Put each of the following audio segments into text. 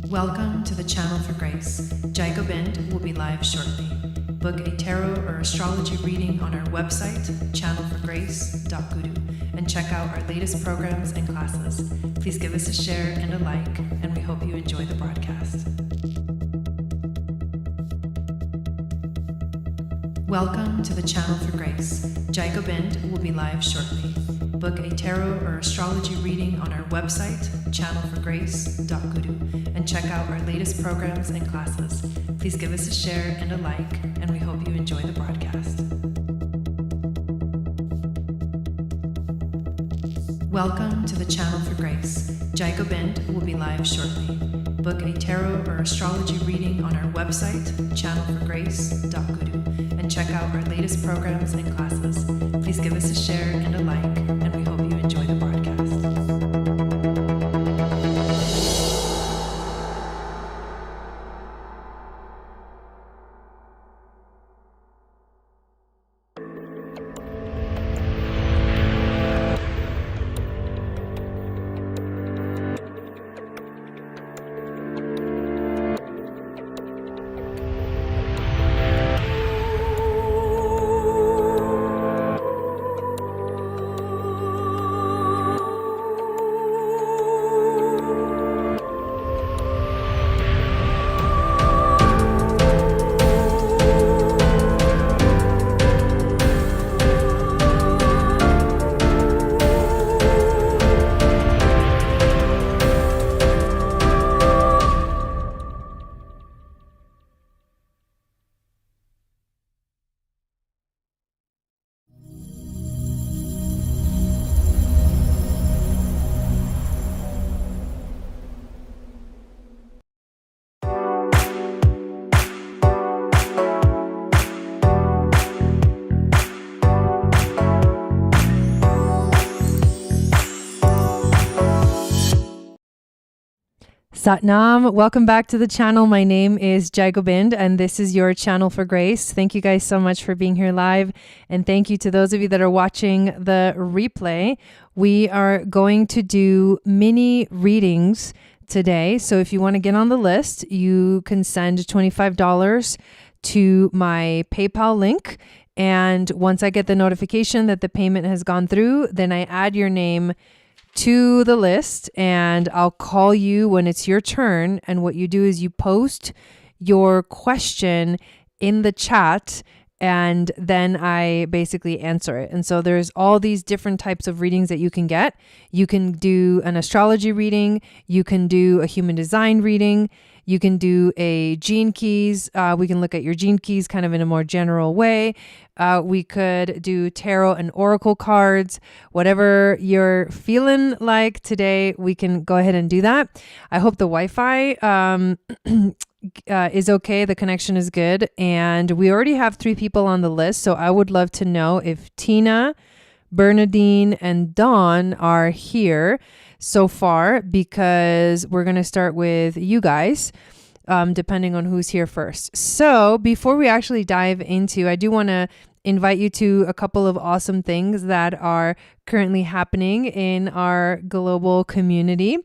Welcome to the Channel for Grace. Gobind will be live shortly. Book a tarot or astrology reading on our website, channelforgrace.guru, and check out our latest programs and classes. Please give us a share and a like, and we hope you enjoy the broadcast. Welcome to the Channel for Grace. Gobind will be live shortly. Book a tarot or astrology reading on our website, channelforgrace.guru, and check out our latest programs and classes. Please give us a share and a like, and we hope you enjoy the broadcast. Welcome to the Channel for Grace. Gobind will be live shortly. Book a tarot or astrology reading on our website, channelforgrace.guru, and check out our latest programs and classes. Please give us a share and a like, and we hope you enjoy the broadcast. Satnam, welcome back to the channel. My name is Gobind, and this is your Channel for Grace. Thank you guys so much for being here live, and thank you to those of you that are watching the replay. We are going to do mini readings today, so if you want to get on the list, you can send $25 to my PayPal link, and once I get the notification that the payment has gone through, then I add your name to the list and I'll call you when it's your turn. And what you do is you post your question in the chat and then I basically answer it. And so there's all these different types of readings that you can get. You can do an astrology reading. You can do a human design reading. You can do a gene keys. We can look at your gene keys kind of in a more general way. We could do tarot and oracle cards. Whatever you're feeling like today, we can go ahead and do that. I hope the Wi-Fi is okay. The connection is good. And we already have 3 people on the list. So I would love to know if Tina, Bernadine, and Dawn are here so far, because we're going to start with you guys, depending on who's here first. So before we actually dive into, I do want to invite you to a couple of awesome things that are currently happening in our global community.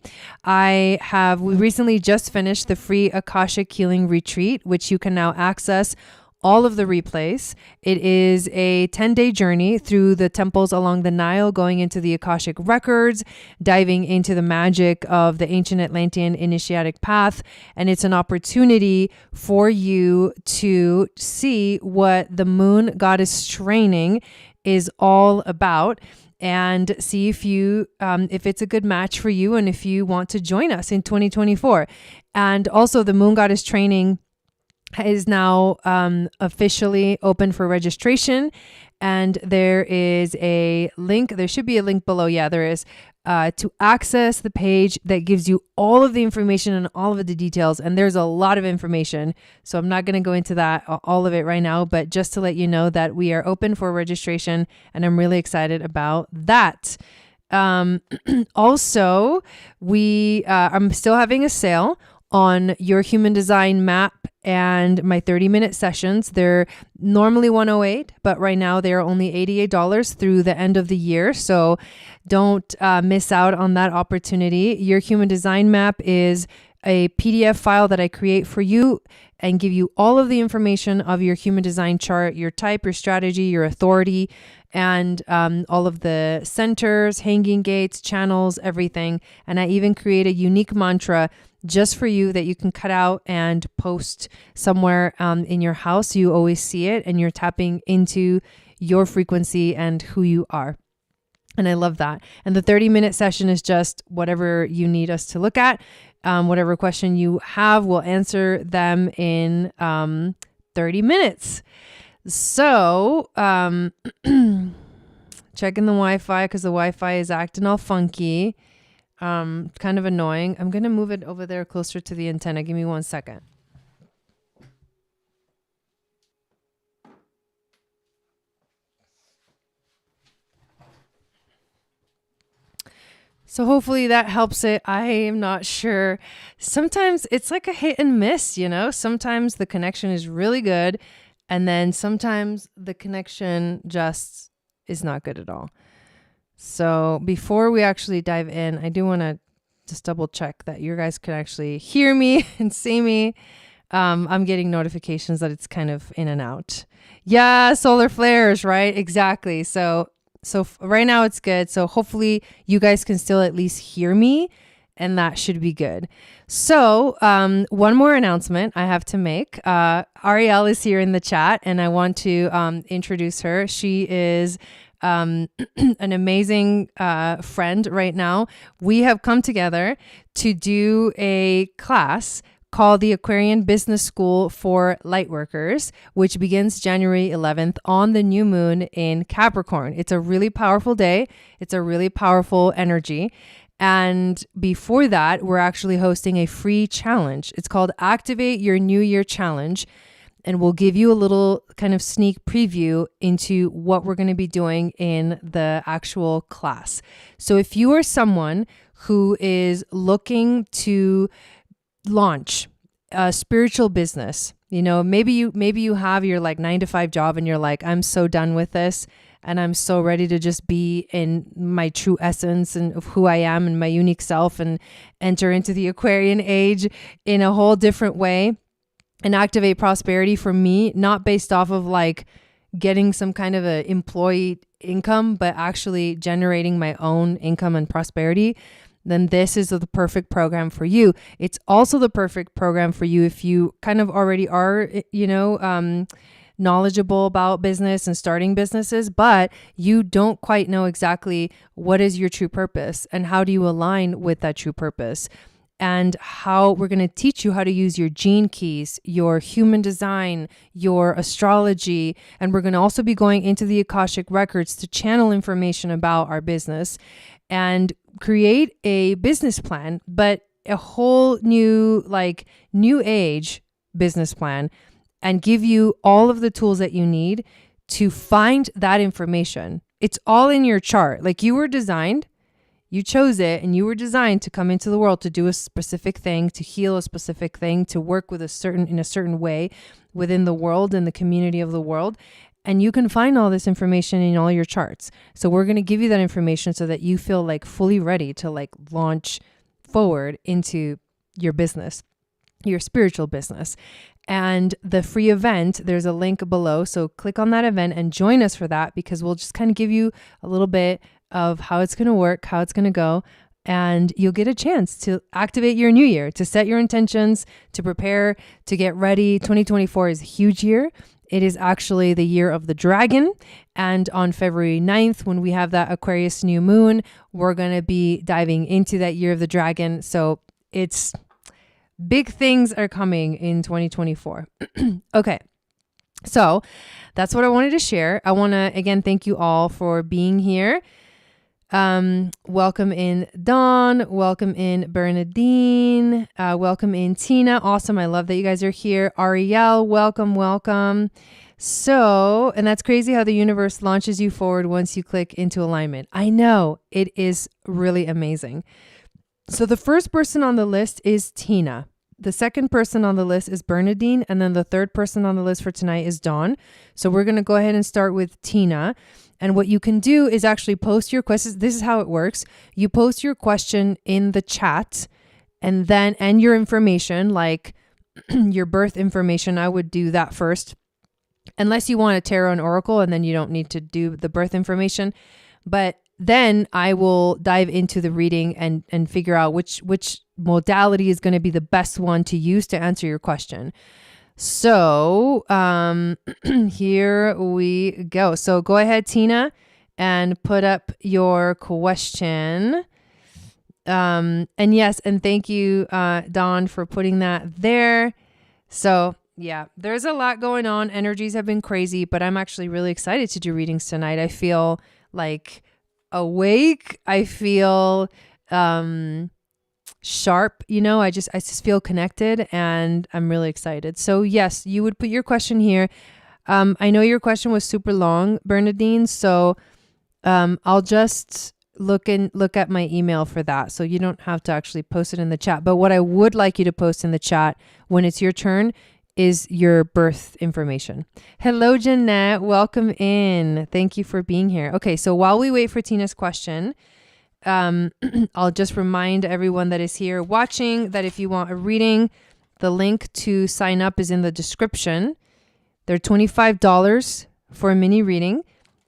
We recently just finished the free Akashic Healing Retreat, which you can now access all of the replays. It is a 10-day journey through the temples along the Nile, going into the Akashic records, diving into the magic of the ancient Atlantean initiatic path. And it's an opportunity for you to see what the moon goddess training is all about, and see if it's a good match for you and if you want to join us in 2024. And also the moon goddess training is now officially open for registration, and there is a link. There should be a link below. Yeah, there is, to access the page that gives you all of the information and all of the details. And there's a lot of information, so I'm not going to go into that, all of it right now, but just to let you know that we are open for registration, and I'm really excited about that. Also, I'm still having a sale on your human design map and my 30-minute sessions. They're normally $108, but right now they're only $88 through the end of the year. So don't miss out on that opportunity. Your human design map is a PDF file that I create for you and give you all of the information of your human design chart, your type, your strategy, your authority, and all of the centers, hanging gates, channels, everything. And I even create a unique mantra just for you that you can cut out and post somewhere in your house. You always see it and you're tapping into your frequency and who you are. And I love that. And the 30-minute session is just whatever you need us to look at. Whatever question you have, we'll answer them in 30 minutes. So checking the Wi-Fi because the Wi-Fi is acting all funky. Kind of annoying. I'm going to move it over there closer to the antenna. Give me 1 second. So hopefully that helps it. I am not sure. Sometimes it's like a hit and miss, you know? Sometimes the connection is really good. And then sometimes the connection just is not good at all. So before we actually dive in, I do want to just double check that you guys can actually hear me and see me. I'm getting notifications that it's kind of in and out. Yeah, solar flares, right? Exactly. So right now it's good. So hopefully you guys can still at least hear me, and that should be good. So one more announcement I have to make. Ariel is here in the chat, and I want to introduce her. She is an amazing friend right now. We have come together to do a class called the Aquarian Business School for Lightworkers, which begins January 11th on the new moon in Capricorn. It's a really powerful day. It's a really powerful energy. And before that, we're actually hosting a free challenge. It's called Activate Your New Year Challenge. And we'll give you a little kind of sneak preview into what we're going to be doing in the actual class. So if you are someone who is looking to launch a spiritual business, you know, maybe you have your like 9-to-5 job and you're like, I'm so done with this and I'm so ready to just be in my true essence and of who I am and my unique self and enter into the Aquarian age in a whole different way and activate prosperity for me, not based off of like getting some kind of a employee income, but actually generating my own income and prosperity, then this is the perfect program for you. It's also the perfect program for you if you kind of already are, you know, knowledgeable about business and starting businesses, but you don't quite know exactly what is your true purpose and how do you align with that true purpose. And how we're going to teach you how to use your gene keys, your human design, your astrology. And we're going to also be going into the Akashic records to channel information about our business and create a business plan, but a whole new, like new age business plan, and give you all of the tools that you need to find that information. It's all in your chart. Like you were designed. You chose it and you were designed to come into the world to do a specific thing, to heal a specific thing, to work with in a certain way within the world and the community of the world. And you can find all this information in all your charts. So we're going to give you that information so that you feel like fully ready to like launch forward into your business, your spiritual business. And the free event, there's a link below. So click on that event and join us for that, because we'll just kind of give you a little bit of how it's going to work, how it's going to go. And you'll get a chance to activate your new year, to set your intentions, to prepare, to get ready. 2024 is a huge year. It is actually the year of the dragon. And on February 9th, when we have that Aquarius new moon, we're going to be diving into that year of the dragon. So it's big things are coming in 2024. Okay. So that's what I wanted to share. I want to, again, thank you all for being here. Welcome in Dawn, welcome in Bernadine, welcome in Tina. Awesome. I love that you guys are here. Ariel, welcome. So, and that's crazy how the universe launches you forward once you click into alignment. I know, it is really amazing. So the first person on the list is Tina. the second person on the list is Bernadine, and then the third person on the list for tonight is Dawn. So we're going to go ahead and start with Tina. And what you can do is actually post your questions. This is how it works. You post your question in the chat, and your information, like your birth information. I would do that first, unless you want a tarot and oracle, and then you don't need to do the birth information. But then I will dive into the reading and figure out which modality is going to be the best one to use to answer your question. So here we go. So go ahead, Tina, and put up your question. And yes, and thank you, Dawn, for putting that there. So yeah, there's a lot going on. Energies have been crazy, but I'm actually really excited to do readings tonight. I feel like awake. I feel sharp, I just feel connected, and I'm really excited. So yes, you would put your question here. I know your question was super long, Bernadine, so I'll just look at my email for that, so you don't have to actually post it in the chat. But what I would like you to post in the chat when it's your turn is your birth information. Hello, Jeanette. Welcome in. Thank you for being here. Okay, so while we wait for Tina's question, I'll just remind everyone that is here watching that if you want a reading, the link to sign up is in the description. They're $25 for a mini reading,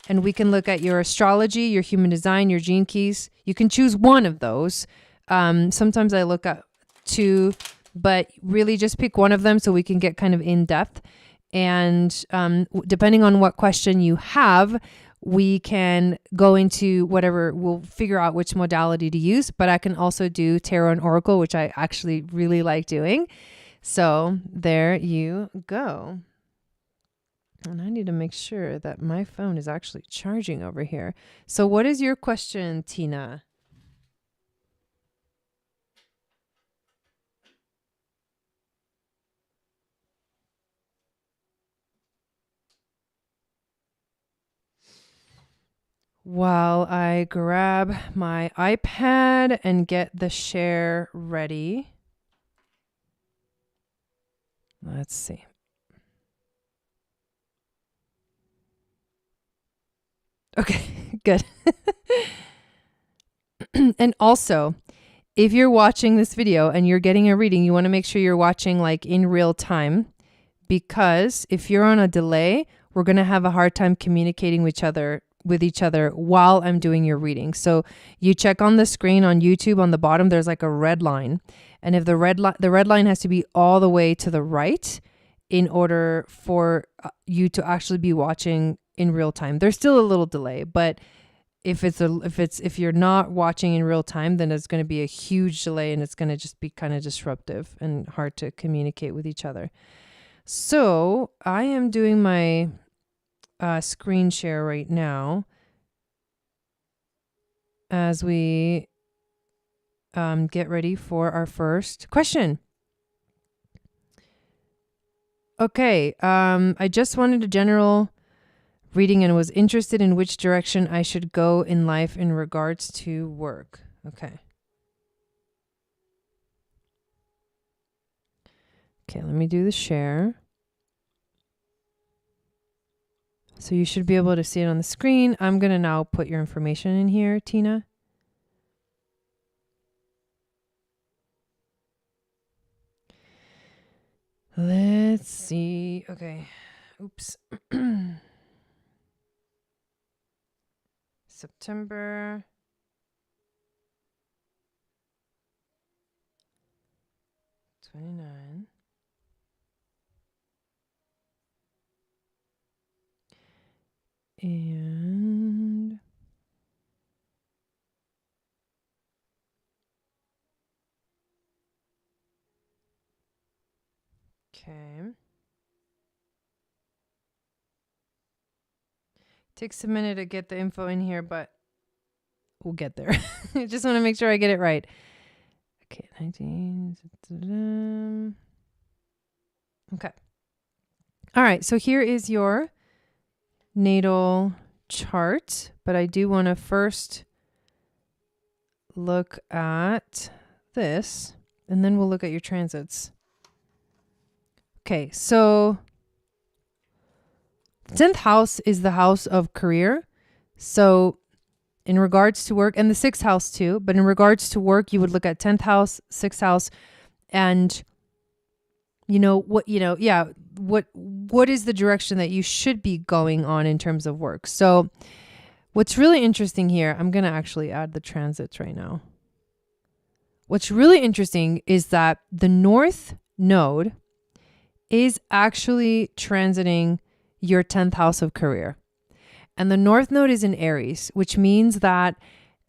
and we can look at your astrology, your human design, your gene keys. You can choose one of those. Sometimes I look at two, but really just pick one of them so we can get kind of in depth. And depending on what question you have, we can go into whatever, we'll figure out which modality to use, but I can also do tarot and oracle, which I actually really like doing. So there you go. And I need to make sure that my phone is actually charging over here. So what is your question, Tina? While I grab my iPad and get the share ready. Let's see. Okay, good. And also, if you're watching this video and you're getting a reading, you want to make sure you're watching like in real time, because if you're on a delay, we're going to have a hard time communicating with each other while I'm doing your reading. So you check on the screen on YouTube on the bottom, there's like a red line. And if the red line has to be all the way to the right in order for you to actually be watching in real time. There's still a little delay, but if you're not watching in real time, then it's going to be a huge delay, and it's going to just be kind of disruptive and hard to communicate with each other. So I am doing my screen share right now as we get ready for our first question. Okay, I just wanted a general reading and was interested in which direction I should go in life in regards to work. Okay. Okay, let me do the share. So you should be able to see it on the screen. I'm going to now put your information in here, Tina. Let's see. Okay. Oops. September 29. And okay. Takes a minute to get the info in here, but we'll get there. I just want to make sure I get it right. Okay, 19. Okay. All right, so here is your natal chart, but I do want to first look at this, and then we'll look at your transits. Okay, so 10th house is the house of career. So in regards to work, and the 6th house too, but in regards to work, you would look at 10th house, 6th house, and what is the direction that you should be going on in terms of work. So what's really interesting here, I'm going to actually add the transits right now. What's really interesting is that the North Node is actually transiting your 10th house of career. And the North Node is in Aries, which means that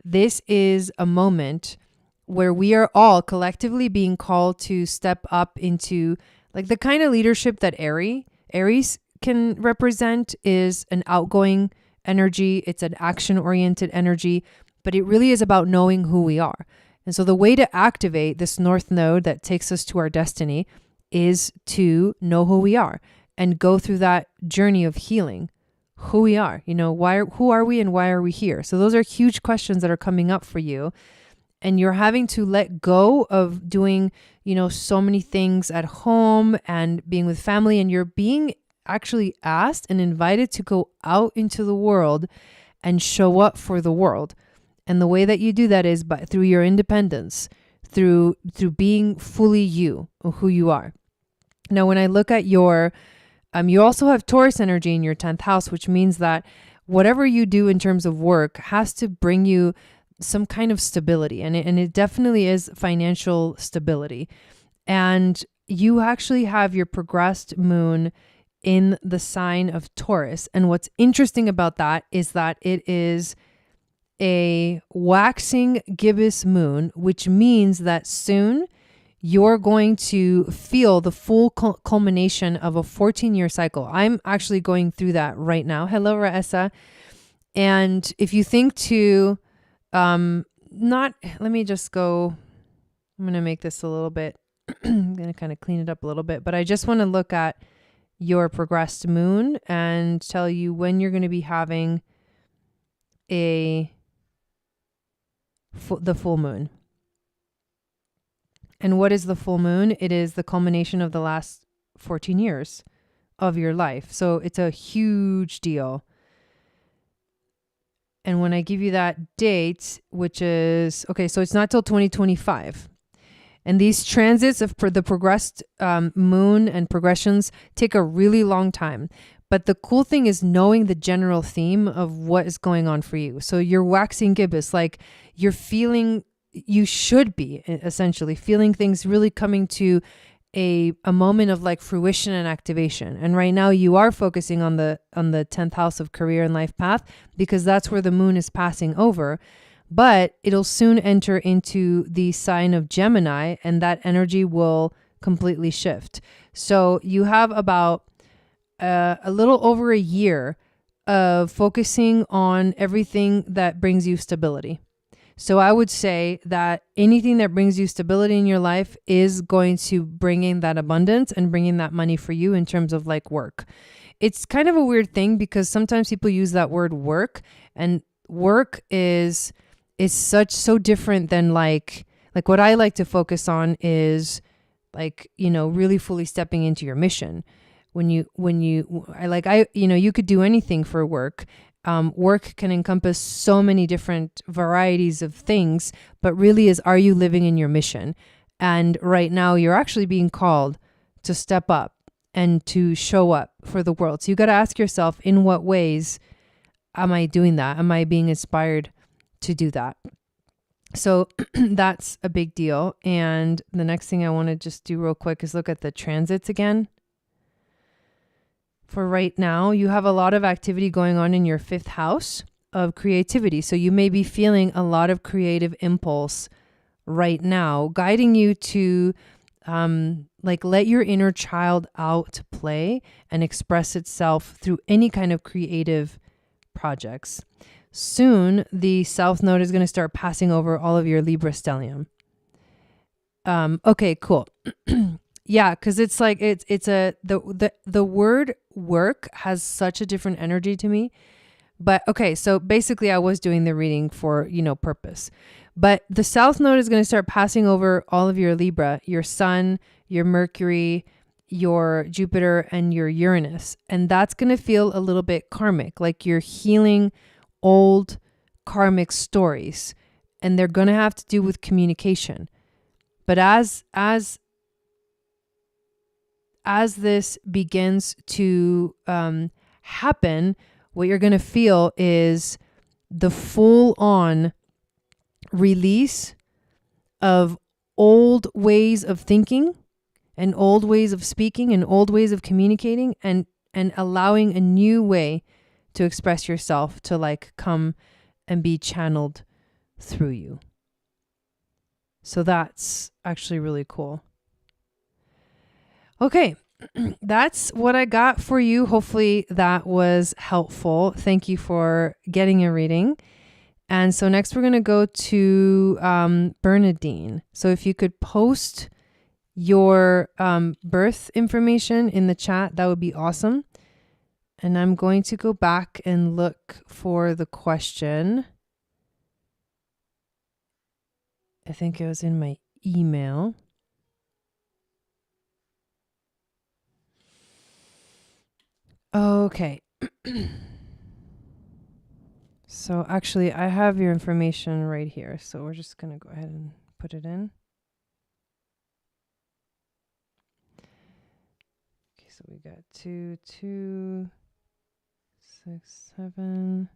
this is a moment where we are all collectively being called to step up into like the kind of leadership that Aries can represent is an outgoing energy. It's an action-oriented energy, but it really is about knowing who we are. And so the way to activate this North Node that takes us to our destiny is to know who we are and go through that journey of healing who we are. Who are we and why are we here? So those are huge questions that are coming up for you. And you're having to let go of doing, so many things at home and being with family. And you're being actually asked and invited to go out into the world and show up for the world. And the way that you do that is through your independence, through being fully you, or who you are. Now, when I look at you also have Taurus energy in your 10th house, which means that whatever you do in terms of work has to bring you some kind of stability. And it definitely is financial stability. And you actually have your progressed moon in the sign of Taurus. And what's interesting about that is that it is a waxing gibbous moon, which means that soon you're going to feel the full culmination of a 14-year cycle. I'm actually going through that right now. Hello, Raessa. And if you think let me just go, I'm going to make this a little bit, I'm going to kind of clean it up a little bit, but I just want to look at your progressed moon and tell you when you're going to be having the full moon. And what is the full moon? It is the culmination of the last 14 years of your life. So it's a huge deal. And when I give you that date, which is, so it's not till 2025. And these transits of the progressed moon and progressions take a really long time. But the cool thing is knowing the general theme of what is going on for you. So you're waxing gibbous, like you're feeling, you should be essentially feeling things really coming to a moment of like fruition and activation. And right now you are focusing on the 10th house of career and life path because that's where the moon is passing over. But it'll soon enter into the sign of Gemini and that energy will completely shift. So you have about a little over a year of focusing on everything that brings you stability. So I would say that anything that brings you stability in your life is going to bring in that abundance and bring in that money for you in terms of like work. It's kind of a weird thing because sometimes people use that word work, and work is so different than like what I like to focus on is like, really fully stepping into your mission. You could do anything for work. Work can encompass so many different varieties of things, but really are you living in your mission? And right now you're actually being called to step up and to show up for the world. So you got to ask yourself, in what ways am I doing that? Am I being inspired to do that? So that's a big deal. And the next thing I want to just do real quick is look at the transits again. For right now, you have a lot of activity going on in your 5th house of creativity. So you may be feeling a lot of creative impulse right now, guiding you to let your inner child out to play and express itself through any kind of creative projects. Soon, the South Node is going to start passing over all of your Libra stellium. Okay, cool. Yeah, because it's like the word work has such a different energy to me. But okay, so basically I was doing the reading for, purpose. But the South Node is going to start passing over all of your Libra, your Sun, your Mercury, your Jupiter and your Uranus. And that's going to feel a little bit karmic, like you're healing old karmic stories, and they're going to have to do with communication. But as this begins to happen, what you're going to feel is the full on release of old ways of thinking and old ways of speaking and old ways of communicating, and allowing a new way to express yourself to like come and be channeled through you. So that's actually really cool. Okay, that's what I got for you. Hopefully that was helpful. Thank you for getting a reading. And so next we're going to go to Bernadine. So if you could post your birth information in the chat, that would be awesome. And I'm going to go back and look for the question. I think it was in my email. Okay. So actually, I have your information right here. So we're just going to go ahead and put it in. Okay, so we got 2, 2, 6, 7.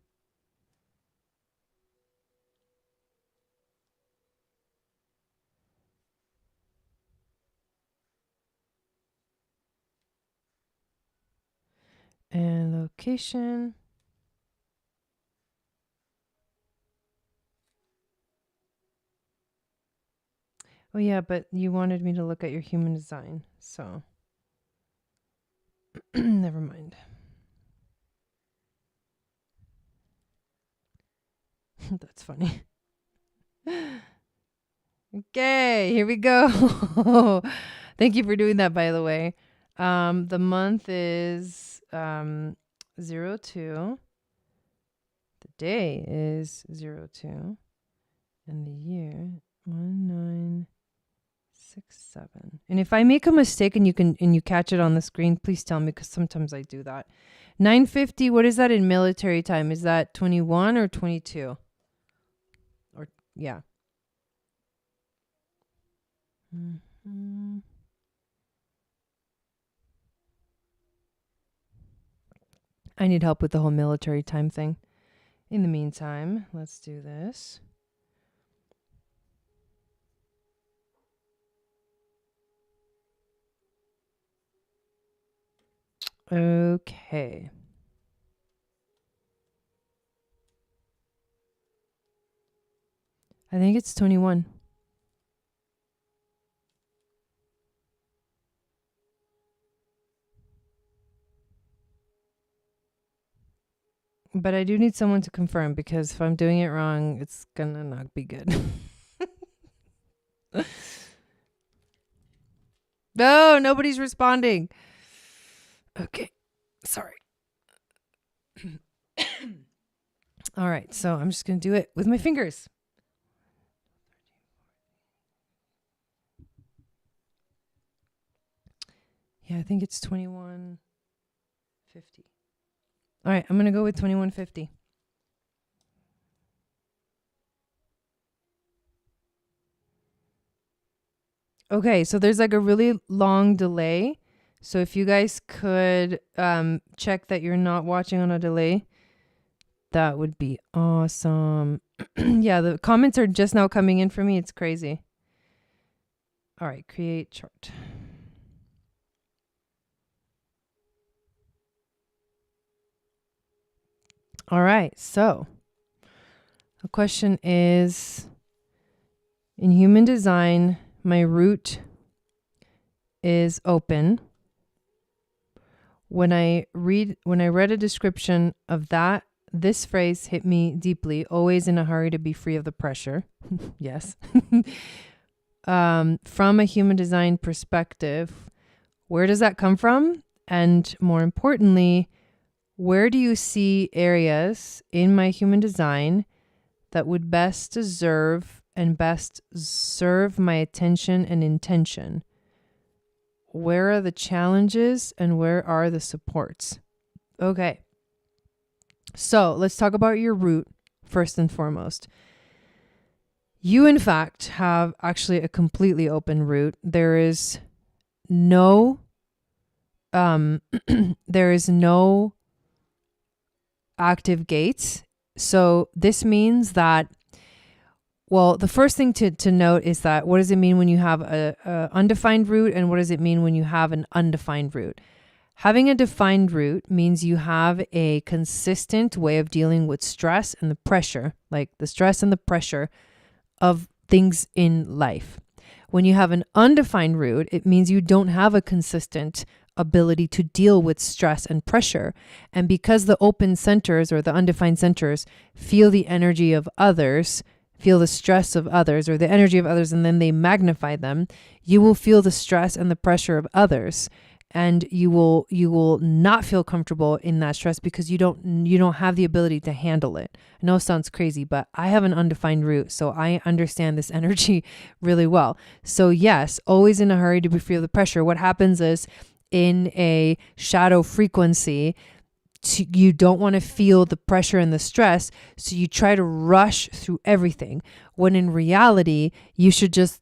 And location. Oh yeah, but you wanted me to look at your human design, so never mind. That's funny. Okay, here we go. Thank you for doing that, by the way. The month is 02. The day is 02. And the year 1967. And if I make a mistake and you catch it on the screen, please tell me, because sometimes I do that. 9:50, what is that in military time? Is that 21 or 22? Or yeah. Mm-hmm. I need help with the whole military time thing. In the meantime, let's do this. Okay. I think it's 21. But I do need someone to confirm, because if I'm doing it wrong, it's gonna not be good. No, nobody's responding. Okay, sorry. All right, so I'm just gonna do it with my fingers. Yeah, I think it's 2150. All right, I'm gonna go with 2150. Okay, so there's like a really long delay. So if you guys could check that you're not watching on a delay, that would be awesome. Yeah, the comments are just now coming in for me. It's crazy. All right, create chart. All right, so the question is, in human design, my root is open. When I read a description of that, this phrase hit me deeply. Always in a hurry to be free of the pressure. Yes. From a human design perspective, where does that come from? And more importantly, where do you see areas in my human design that would best deserve and best serve my attention and intention? where are the challenges and where are the supports? Okay. So let's talk about your root first and foremost. You, in fact, have actually a completely open root. There is no, there is no active gates. So this means that, well, the first thing to note is that what does it mean when you have a undefined root, and what does it mean when you have an undefined root? Having a defined root means you have a consistent way of dealing with stress and the pressure, like the stress and the pressure of things in life. When you have an undefined root, it means you don't have a consistent ability to deal with stress and pressure. And because the open centers or the undefined centers feel the energy of others, feel the stress of others or the energy of others, and then they magnify them, you will feel the stress and the pressure of others. And you will not feel comfortable in that stress because you don't have the ability to handle it. I know it sounds crazy, but I have an undefined root, so I understand this energy really well. So yes, always in a hurry to feel the pressure. What happens is in a shadow frequency, you don't want to feel the pressure and the stress, so you try to rush through everything. When in reality, you should just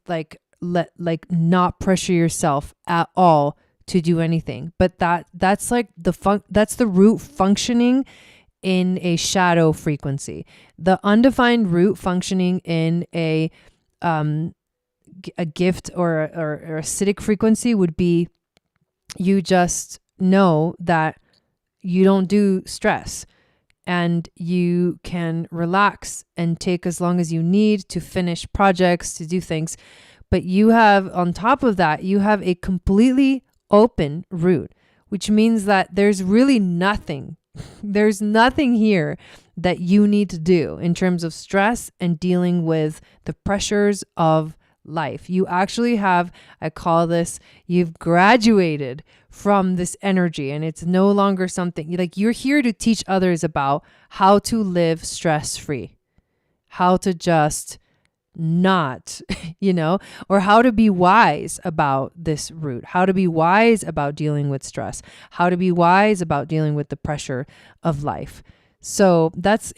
not pressure yourself at all to do anything. But that's like that's the root functioning in a shadow frequency. The undefined root functioning in a gift or acidic frequency would be, you just know that you don't do stress and you can relax and take as long as you need to finish projects, to do things. But you have, on top of that, you have a completely open root, which means that there's really nothing. There's nothing here that you need to do in terms of stress and dealing with the pressures of life. You actually have, I call this, you've graduated from this energy, and it's no longer something like you're here to teach others about how to live stress-free, how to just not, or how to be wise about this root, how to be wise about dealing with stress, how to be wise about dealing with the pressure of life. So that's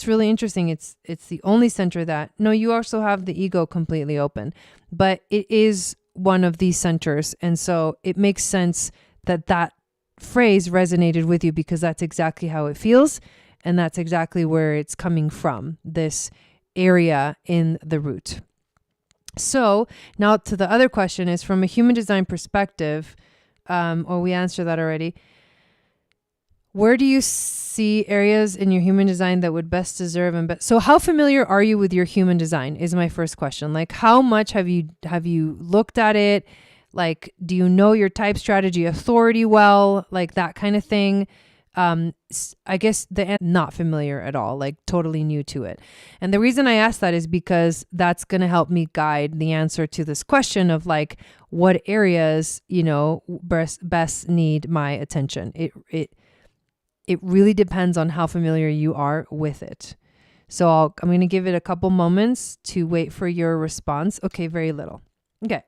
really interesting. It's the only center that, no, you also have the ego completely open, but it is one of these centers. And so it makes sense that phrase resonated with you because that's exactly how it feels. And that's exactly where it's coming from, this area in the root. So now to the other question is, from a human design perspective, or we answered that already. Where do you see areas in your human design that would best deserve so how familiar are you with your human design is my first question. Like, how much have you looked at it? Like, do you know your type, strategy, authority well? Like that kind of thing. I guess not familiar at all, like totally new to it. And the reason I ask that is because that's going to help me guide the answer to this question of like, what areas, best need my attention. It really depends on how familiar you are with it. So I'm going to give it a couple moments to wait for your response. Okay, very little. Okay.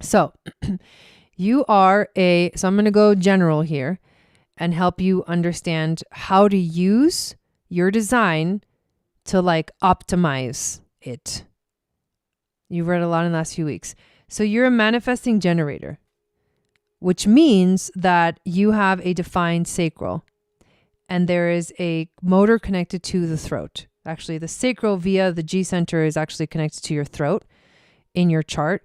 So so I'm going to go general here and help you understand how to use your design to like optimize it. You've read a lot in the last few weeks. So you're a manifesting generator, which means that you have a defined sacral and there is a motor connected to the throat. Actually, the sacral via the G center is actually connected to your throat in your chart.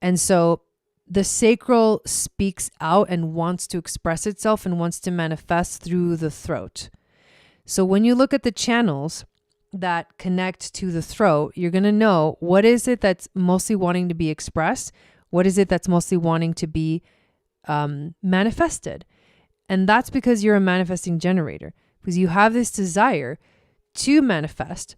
And so the sacral speaks out and wants to express itself and wants to manifest through the throat. So when you look at the channels that connect to the throat, you're going to know what is it that's mostly wanting to be expressed, what is it that's mostly wanting to be manifested. And that's because you're a manifesting generator, because you have this desire to manifest,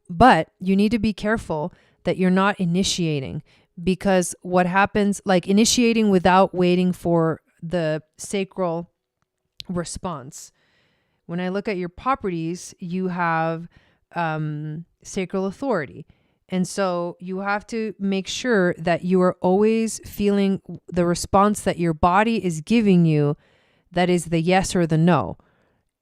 but you need to be careful that you're not initiating. Because what happens, like initiating without waiting for the sacral response. When I look at your properties, you have sacral authority. And so you have to make sure that you are always feeling the response that your body is giving you, that is the yes or the no.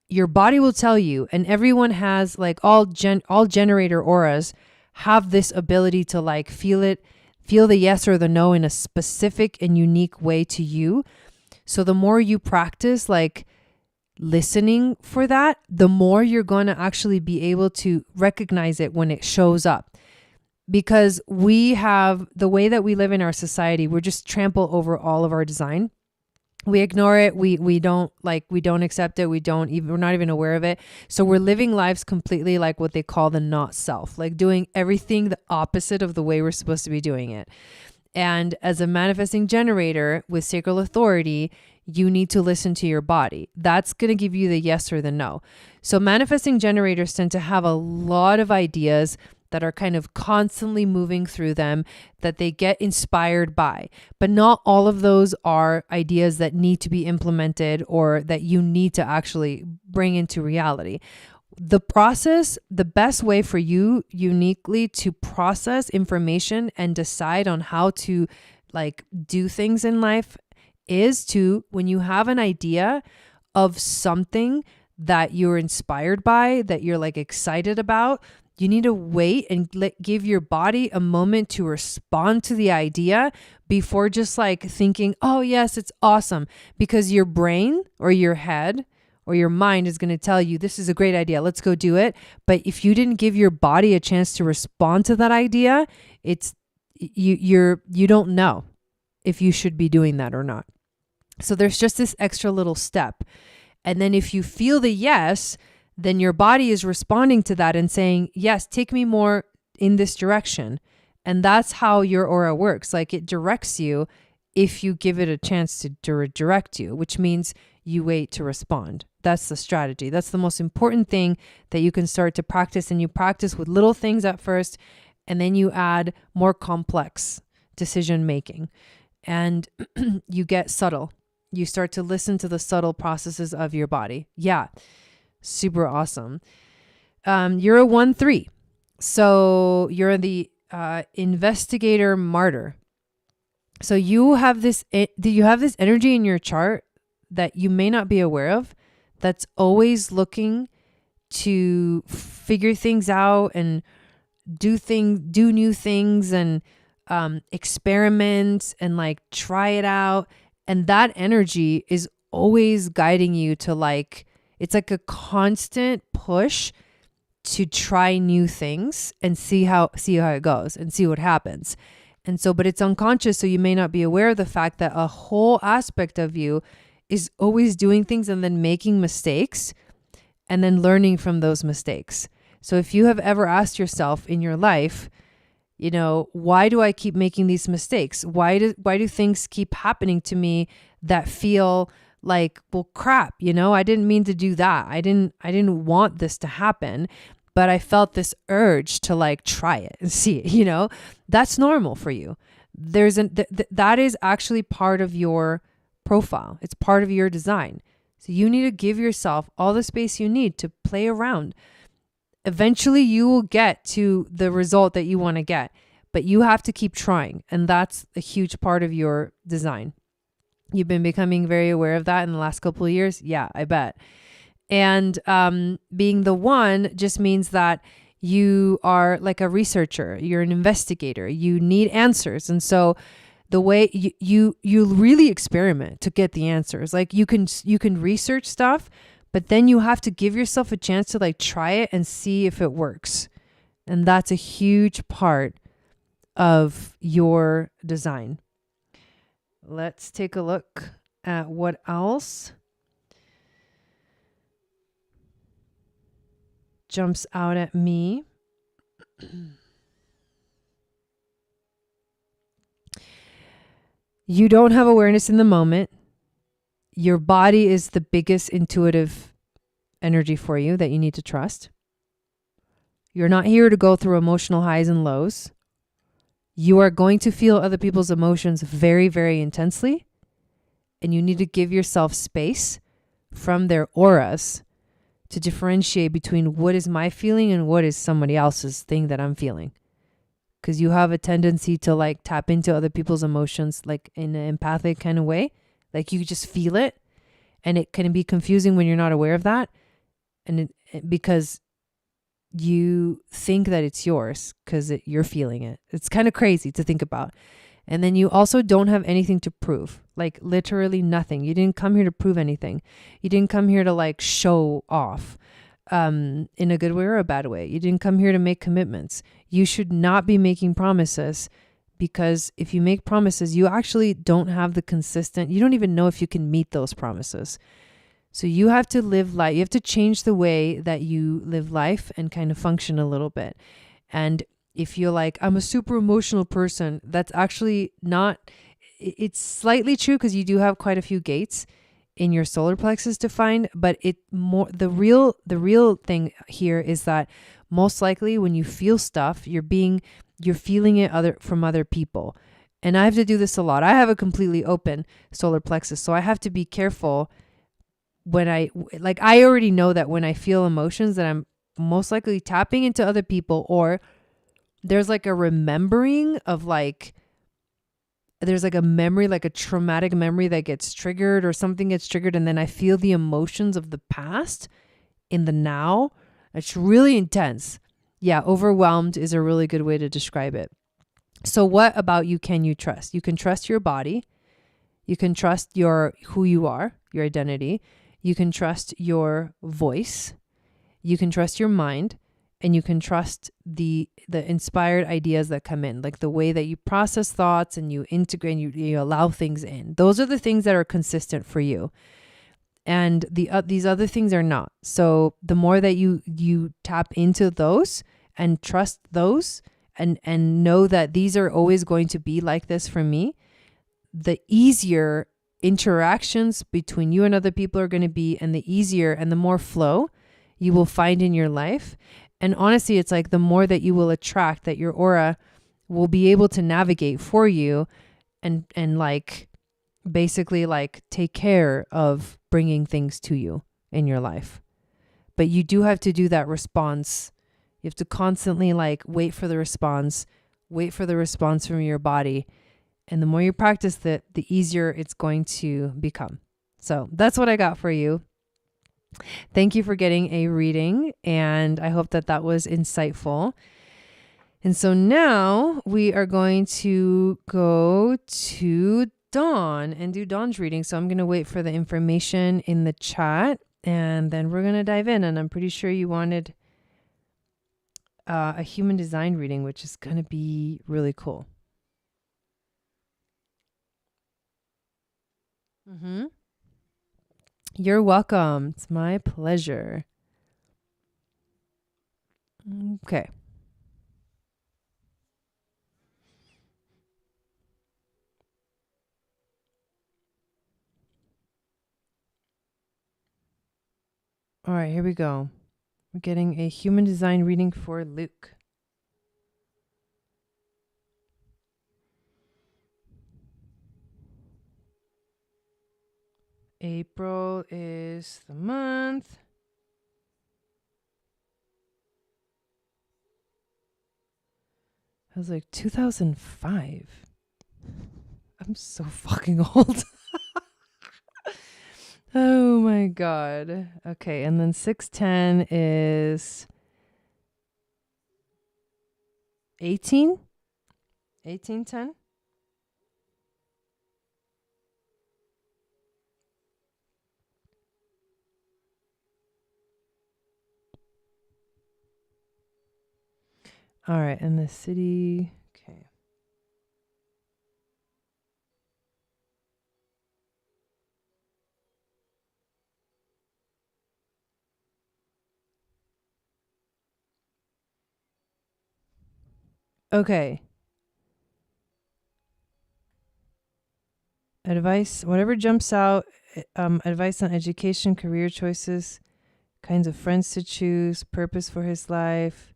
Your body will tell you, and everyone has, like, all generator auras have this ability to like feel the yes or the no in a specific and unique way to you. So the more you practice like listening for that, the more you're going to actually be able to recognize it when it shows up. Because we have the way that we live in our society, we're just trample over all of our design. We ignore it. We don't accept it. We're not even aware of it. So we're living lives completely like what they call the not self, like doing everything the opposite of the way we're supposed to be doing it. And as a manifesting generator with sacral authority, you need to listen to your body. That's going to give you the yes or the no. So manifesting generators tend to have a lot of ideas that are kind of constantly moving through them, that they get inspired by. But not all of those are ideas that need to be implemented or that you need to actually bring into reality. The process, the best way for you uniquely to process information and decide on how to like do things in life is to, when you have an idea of something that you're inspired by, that you're like excited about, you need to wait and give your body a moment to respond to the idea before just like thinking, oh yes, it's awesome. Because your brain or your head or your mind is going to tell you, this is a great idea, let's go do it. But if you didn't give your body a chance to respond to that idea, you don't know if you should be doing that or not. So there's just this extra little step. And then if you feel the yes, then your body is responding to that and saying, yes, take me more in this direction. And that's how your aura works. Like it directs you if you give it a chance to direct you, which means you wait to respond. That's the strategy. That's the most important thing that you can start to practice. And you practice with little things at first, and then you add more complex decision making, and you get subtle. You start to listen to the subtle processes of your body. Yeah. Super awesome. You're a 1-3. So you're the investigator martyr. So you have this energy in your chart that you may not be aware of, that's always looking to figure things out and do new things and experiment and like try it out. And that energy is always guiding you to like, it's like a constant push to try new things and see how it goes and see what happens. And so, but it's unconscious, so you may not be aware of the fact that a whole aspect of you is always doing things and then making mistakes and then learning from those mistakes. So if you have ever asked yourself in your life, you know, why do I keep making these mistakes? Why do things keep happening to me that feel like, well, crap, you know, I didn't mean to do that. I didn't want this to happen, but I felt this urge to like try it and see it, you know. That's normal for you. That is actually part of your profile. It's part of your design. So you need to give yourself all the space you need to play around. Eventually you will get to the result that you want to get, but you have to keep trying. And that's a huge part of your design. You've been becoming very aware of that in the last couple of years. Yeah, I bet. And being the one just means that you are like a researcher. You're an investigator. You need answers. And so the way you really experiment to get the answers. Like you can research stuff, but then you have to give yourself a chance to like try it and see if it works. And that's a huge part of your design. Let's take a look at what else jumps out at me. You don't have awareness in the moment. Your body is the biggest intuitive energy for you that you need to trust. You're not here to go through emotional highs and lows. You are going to feel other people's emotions very, very intensely. And you need to give yourself space from their auras to differentiate between what is my feeling and what is somebody else's thing that I'm feeling. because you have a tendency to like tap into other people's emotions, like in an empathic kind of way. Like you just feel it, and it can be confusing when you're not aware of that. And because you think that it's yours because you're feeling it. It's kind of crazy to think about. And then you also don't have anything to prove, like literally nothing. You didn't come here to prove anything. You didn't come here to like show off in a good way or a bad way. You didn't come here to make commitments. You should not be making promises, because if you make promises, you actually don't have the consistent, you don't even know if you can meet those promises. So you have to live life. You have to change the way that you live life and kind of function a little bit. And if you're like, I'm a super emotional person, that's actually not, it's slightly true because you do have quite a few gates in your solar plexus to find, but the real thing here is that most likely when you feel stuff, you're feeling it from other people. And I have to do this a lot. I have a completely open solar plexus, so I have to be careful when I already know that when I feel emotions that I'm most likely tapping into other people, or there's like a remembering of like, there's like a memory, like a traumatic memory that gets triggered or something gets triggered. And then I feel the emotions of the past in the now. It's really intense. Yeah. Overwhelmed is a really good way to describe it. So what about you can you trust? You can trust your body. You can trust who you are, your identity. You can trust your voice. You can trust your mind. And you can trust the inspired ideas that come in, like the way that you process thoughts and you integrate and you allow things in. Those are the things that are consistent for you. And these other things are not. So the more that you tap into those and trust those and know that these are always going to be like this for me, the easier interactions between you and other people are going to be, and the easier and the more flow you will find in your life. And honestly, it's like the more that you will attract, that your aura will be able to navigate for you and like basically like take care of bringing things to you in your life. But you do have to do that response. You have to constantly like wait for the response from your body. And the more you practice that, the easier it's going to become. So that's what I got for you. Thank you for getting a reading, and I hope that was insightful. And so now we are going to go to Dawn and do Dawn's reading. So I'm going to wait for the information in the chat, and then we're going to dive in. And I'm pretty sure you wanted a human design reading, which is going to be really cool. Mm-hmm. You're welcome. It's my pleasure. Okay. All right, here we go. We're getting a human design reading for Luke. April is the month. I was like 2005. I'm so fucking old. Oh my God. Okay, and then 610 is 18? 1810? All right, and the city, okay. Okay. Advice, whatever jumps out, advice on education, career choices, kinds of friends to choose, purpose for his life.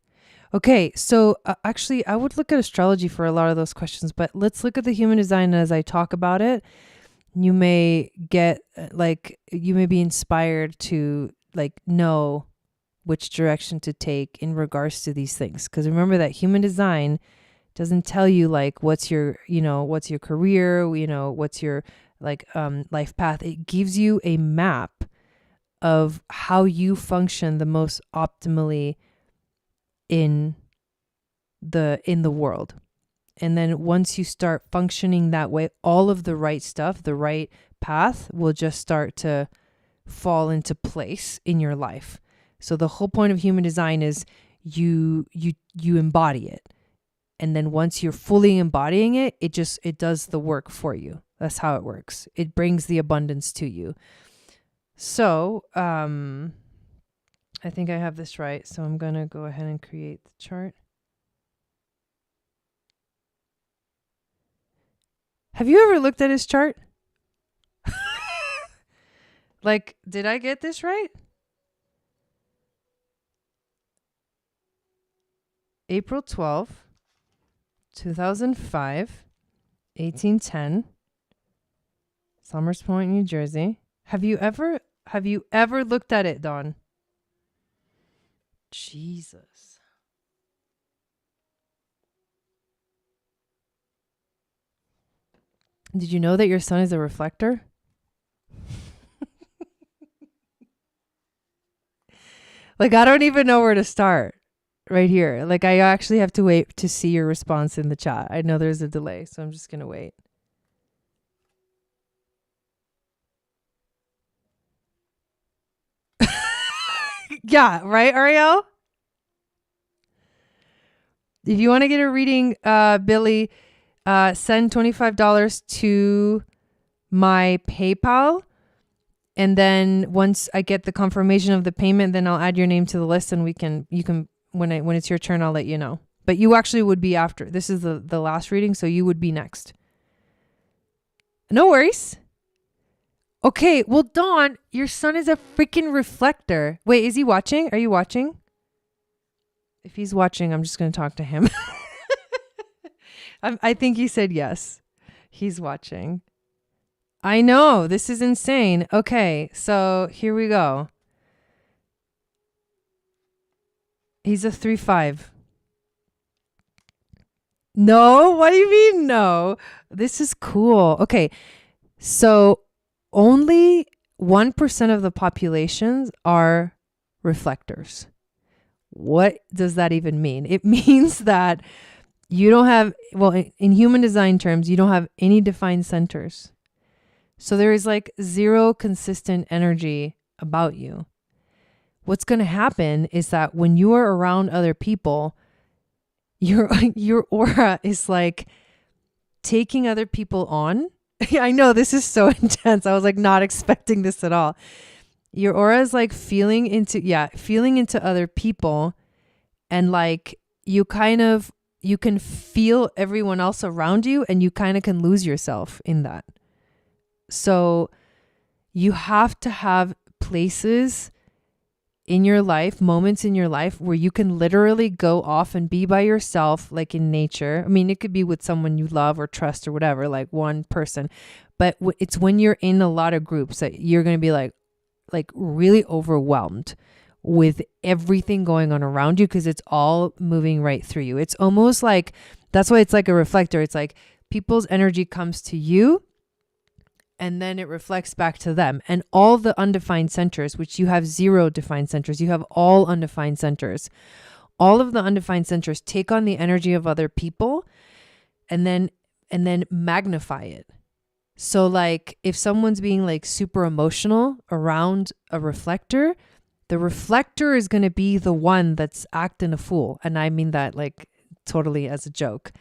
Okay, so actually, I would look at astrology for a lot of those questions, but let's look at the human design as I talk about it. You may get, you may be inspired to, know which direction to take in regards to these things. Because remember that human design Doesn't tell you like what's your career, what's your life path. It gives you a map of how you function the most optimally in the world. And then once you start functioning that way, all of the right stuff, the right path will just start to fall into place in your life. So the whole point of human design is you embody it. And then once you're fully embodying it, it does the work for you. That's how it works. It brings the abundance to you. So, I think I have this right. So I'm going to go ahead and create the chart. Have you ever looked at his chart? Like, did I get this right? April 12th, 2005, 1810, Somers Point, New Jersey. Have you ever looked at it, Dawn? Jesus. Did you know that your sun is a reflector? Like, I don't even know where to start right here. Like, I actually have to wait to see your response in the chat. I know there's a delay, so I'm just going to wait. Yeah, right, Ariel? If you want to get a reading, Billy, send $25 to my PayPal. And then once I get the confirmation of the payment, then I'll add your name to the list, and you can when it's your turn, I'll let you know. But you actually would be after. This is the last reading, so you would be next. No worries. Okay, well, Dawn, your son is a freaking reflector. Wait, is he watching? Are you watching? If he's watching, I'm just going to talk to him. I think he said yes. He's watching. I know, this is insane. Okay, so here we go. He's a 3-5. No, what do you mean no? This is cool. Okay, so only 1% of the populations are reflectors. What does that even mean? It means that you don't have, well, in human design terms, you don't have any defined centers. So there is like zero consistent energy about you. What's going to happen is that when you are around other people, your aura is like taking other people on. I know this is so intense. I was like not expecting this at all. Your aura is like feeling into other people, and like you can feel everyone else around you, and you kind of can lose yourself in that. So you have to have places in your life, moments in your life where you can literally go off and be by yourself, like in nature. I mean, it could be with someone you love or trust or whatever, like one person. But it's when you're in a lot of groups that you're going to be like really overwhelmed with everything going on around you, because it's all moving right through you. It's almost like, that's why it's like a reflector. It's like people's energy comes to you, and then it reflects back to them. And all the undefined centers, which you have zero defined centers, you have all undefined centers. All of the undefined centers take on the energy of other people and then magnify it. So like if someone's being like super emotional around a reflector, the reflector is going to be the one that's acting a fool. And I mean that like totally as a joke.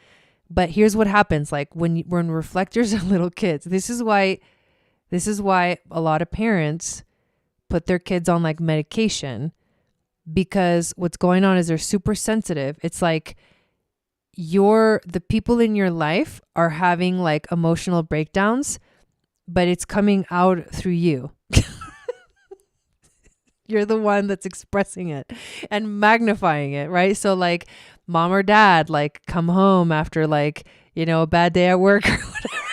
But here's what happens, like when reflectors are little kids. This is why a lot of parents put their kids on like medication, because what's going on is they're super sensitive. It's like the people in your life are having like emotional breakdowns, but it's coming out through you. You're the one that's expressing it and magnifying it, right? So like mom or dad, like come home after like, a bad day at work or whatever.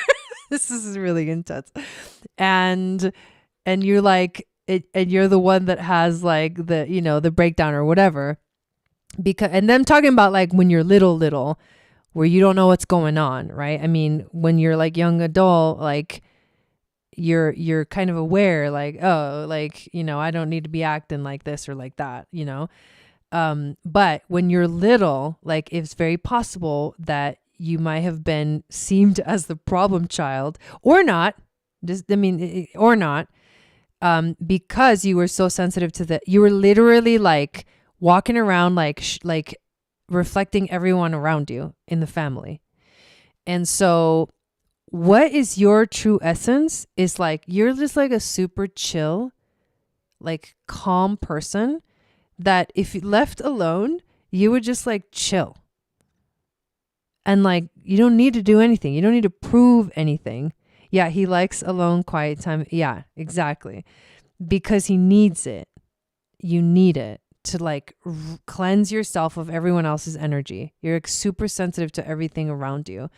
This is really intense. And you're like, and you're the one that has like the breakdown or whatever. And them talking about like when you're little, where you don't know what's going on, right? I mean, when you're like young adult, like you're kind of aware, like, oh, like, you know, I don't need to be acting like this or like that, you know? But when you're little, like it's very possible that you might have been seemed as the problem child or not, just, I mean, or not, because you were so sensitive to you were literally like walking around, like reflecting everyone around you in the family. And so what is your true essence is like, you're just like a super chill, like calm person that if left alone, you would just like chill. And like, you don't need to do anything. You don't need to prove anything. Yeah, he likes alone, quiet time. Yeah, exactly. Because he needs it. You need it to like cleanse yourself of everyone else's energy. You're like super sensitive to everything around you.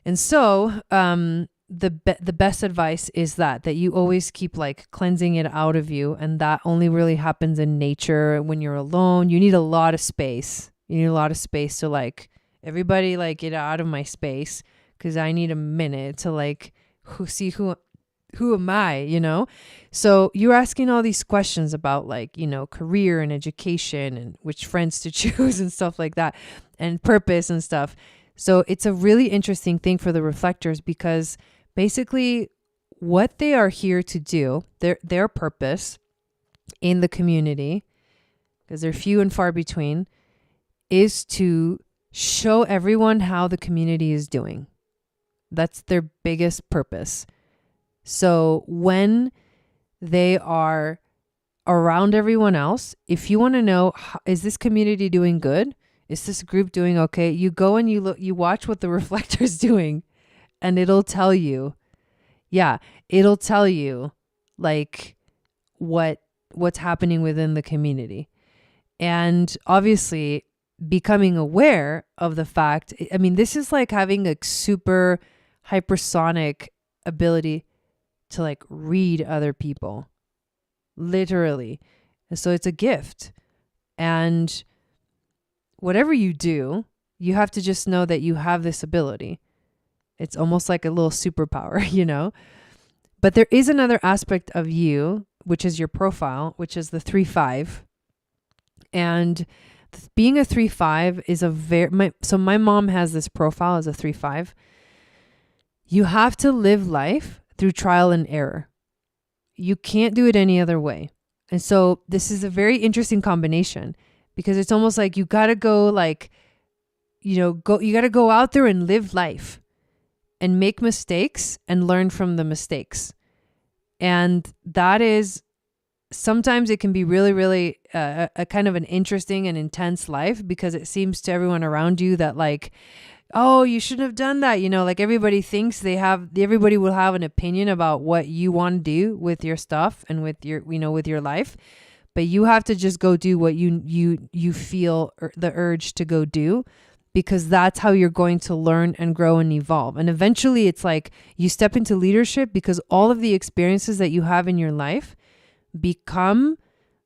And so, the best advice is that you always keep like cleansing it out of you. And that only really happens in nature when you're alone. You need a lot of space. You need a lot of space to like, everybody like get out of my space, because I need a minute to like who am I, you know? So you're asking all these questions about like, you know, career and education and which friends to choose and stuff like that, and purpose and stuff. So it's a really interesting thing for the reflectors, because basically what they are here to do, their purpose in the community, because they're few and far between, is to show everyone how the community is doing. That's their biggest purpose. So when they are around everyone else, if you want to know, is this community doing good? Is this group doing okay? You go and you watch what the reflector's doing, and it'll tell you. Yeah, it'll tell you like what's happening within the community. And obviously becoming aware of the fact, I mean, this is like having a super hypersonic ability to like read other people, literally. So it's a gift. And whatever you do, you have to just know that you have this ability. It's almost like a little superpower, you know? But there is another aspect of you, which is your profile, which is the 3-5. And being a 3-5 is so my mom has this profile as a 3-5. You have to live life through trial and error. You can't do it any other way. And so this is a very interesting combination, because it's almost like you got to go like, you know, you got to go out there and live life and make mistakes and learn from the mistakes. And that is, sometimes it can be really, really a kind of an interesting and intense life, because it seems to everyone around you that like, oh, you shouldn't have done that. You know, like everybody thinks everybody will have an opinion about what you want to do with your stuff and with your, you know, with your life. But you have to just go do what you feel the urge to go do, because that's how you're going to learn and grow and evolve. And eventually it's like you step into leadership, because all of the experiences that you have in your life become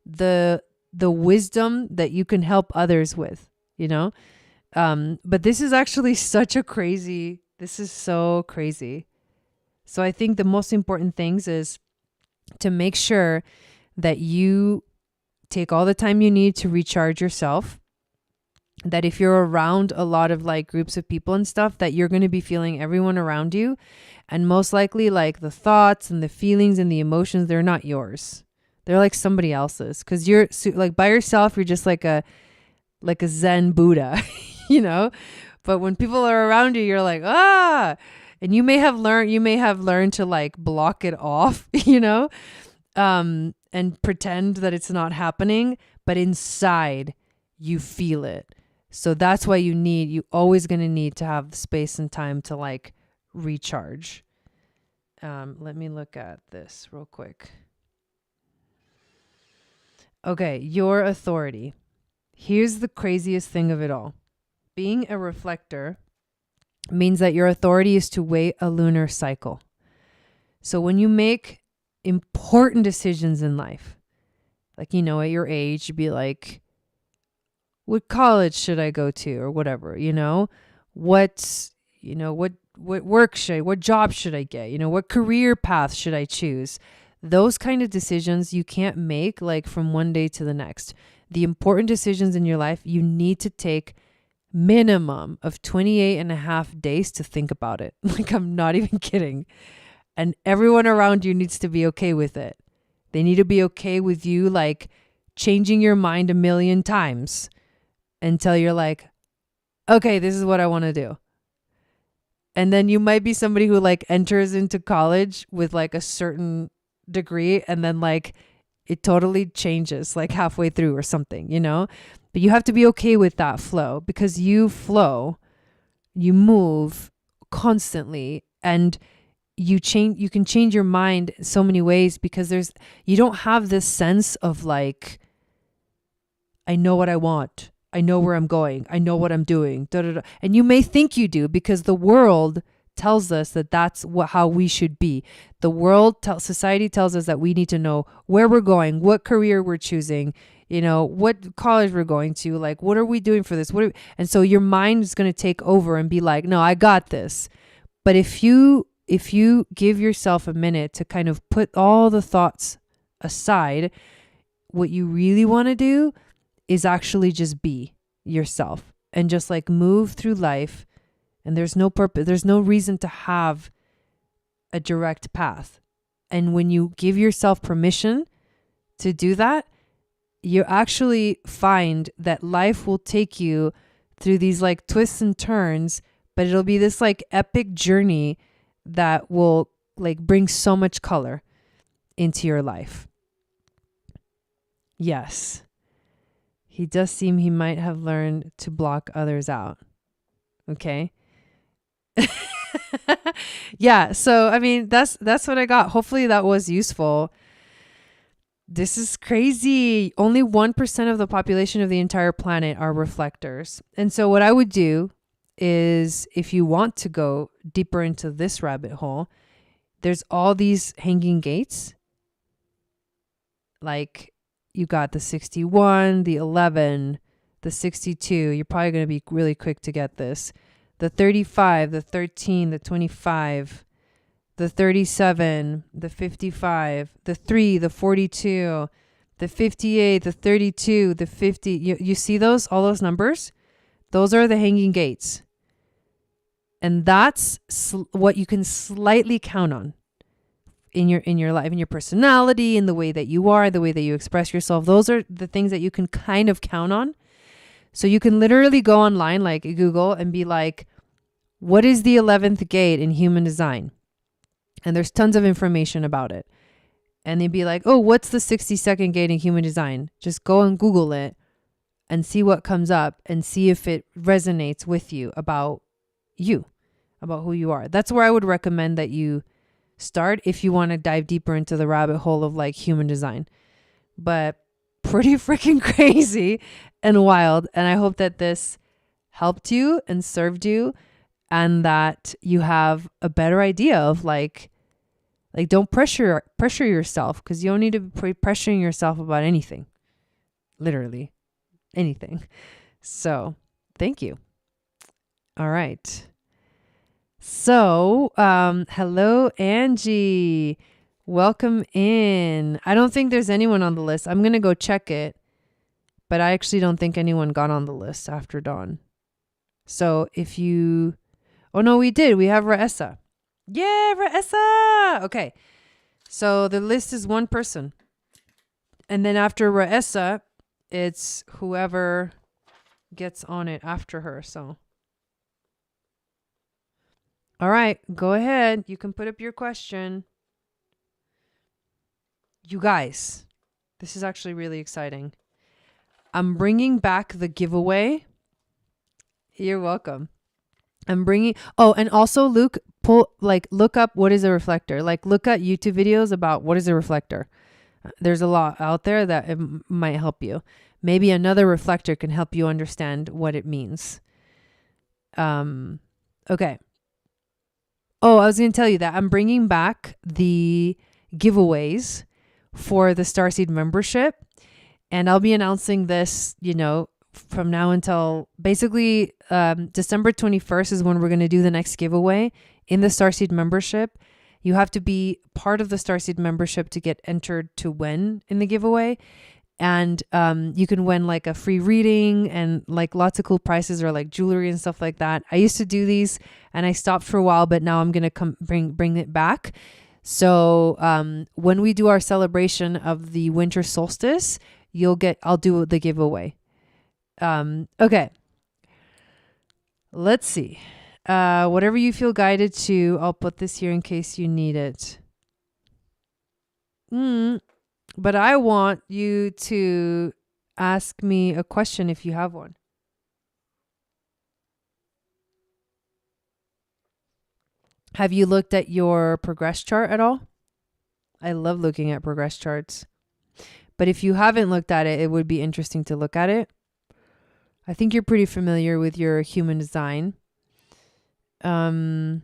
the wisdom that you can help others with, you know? But this is actually this is so crazy. So I think the most important things is to make sure that you take all the time you need to recharge yourself. That if you're around a lot of like groups of people and stuff, that you're going to be feeling everyone around you. And most likely like the thoughts and the feelings and the emotions, they're not yours. They're like somebody else's. Because you're like by yourself, you're just like a Zen Buddha, you know? But when people are around you, you're like, and you may have learned to like block it off, you know? And pretend that it's not happening, but inside you feel it. So that's why you always going to need to have the space and time to like recharge. Let me look at this real quick. Okay, your authority. Here's the craziest thing of it all. Being a reflector means that your authority is to wait a lunar cycle. So when you make important decisions in life, like, you know, at your age, you'd be like, what college should I go to or whatever, you know? what work what job should I get? What career path should I choose? Those kind of decisions you can't make like from one day to the next. The important decisions in your life, you need to take minimum of 28 and a half days to think about it. Like, I'm not even kidding. And everyone around you needs to be okay with it. They need to be okay with you like changing your mind a million times until you're like, okay, this is what I want to do. And then you might be somebody who like enters into college with like a certain degree and then like it totally changes like halfway through or something, but you have to be okay with that flow, because you flow, you move constantly, and you can change your mind so many ways, because you don't have this sense of like, I know what I want. I know where I'm going. I know what I'm doing. Da, da, da. And you may think you do, because the world tells us that that's how we should be. The society tells us that we need to know where we're going, what career we're choosing, what college we're going to, like, what are we doing for this? And so your mind is going to take over and be like, no, I got this. But if you give yourself a minute to kind of put all the thoughts aside, what you really want to do is actually just be yourself and just like move through life. And there's no purpose. There's no reason to have a direct path. And when you give yourself permission to do that, you actually find that life will take you through these like twists and turns, but it'll be this like epic journey that will like bring so much color into your life. Yes. He does seem he might have learned to block others out. Okay. Yeah. So, I mean, that's what I got. Hopefully that was useful. This is crazy. Only 1% of the population of the entire planet are reflectors. And so what I would do is, if you want to go deeper into this rabbit hole, there's all these hanging gates. Like, you got the 61, the 11, the 62. You're probably going to be really quick to get this. The 35, the 13, the 25, the 37, the 55, the 3, the 42, the 58, the 32, the 50. You see those, all those numbers? Those are the hanging gates. And that's what you can slightly count on in your life, in your personality, in the way that you are, the way that you express yourself. Those are the things that you can kind of count on. So you can literally go online, like Google, and be like, what is the 11th gate in human design? And there's tons of information about it. And they'd be like, oh, what's the 62nd gate in human design? Just go and Google it and see what comes up and see if it resonates with you, about who you are. That's where I would recommend that you start if you want to dive deeper into the rabbit hole of like human design. But pretty freaking crazy and wild. And I hope that this helped you and served you, and that you have a better idea of like don't pressure yourself, because you don't need to be pressuring yourself about anything, literally anything. So thank you. All right. So, hello, Angie. Welcome in. I don't think there's anyone on the list. I'm going to go check it, but I actually don't think anyone got on the list after dawn. So oh no, we did. We have Raessa. Yeah, Raessa. Okay. So the list is one person. And then after Raessa, it's whoever gets on it after her. So, all right, go ahead. You can put up your question. You guys, this is actually really exciting. I'm bringing back the giveaway. You're welcome. And also Luke, look up what is a reflector. Like, look at YouTube videos about what is a reflector. There's a lot out there that it might help you. Maybe another reflector can help you understand what it means. Okay. Oh, I was going to tell you that I'm bringing back the giveaways for the Starseed membership. And I'll be announcing this, from now until basically December 21st is when we're going to do the next giveaway in the Starseed membership. You have to be part of the Starseed membership to get entered to win in the giveaway. And you can win like a free reading and like lots of cool prizes or like jewelry and stuff like that. I used to do these and I stopped for a while, but now I'm going to bring it back. So when we do our celebration of the winter solstice, I'll do the giveaway. Okay. Let's see. Whatever you feel guided to, I'll put this here in case you need it. But I want you to ask me a question if you have one. Have you looked at your progress chart at all? I love looking at progress charts. But if you haven't looked at it, it would be interesting to look at it. I think you're pretty familiar with your human design. Yeah,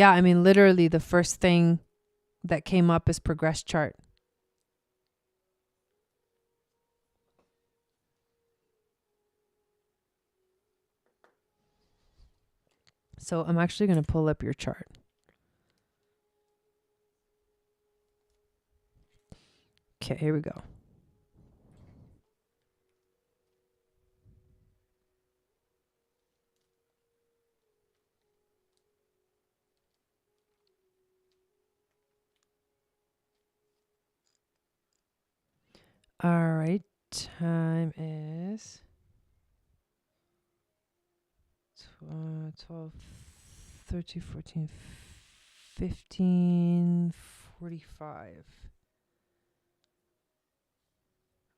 I mean, literally the first thing that came up is progress chart. So I'm actually going to pull up your chart. Okay, here we go. All right, time is 12, 13, 14, 15, 45.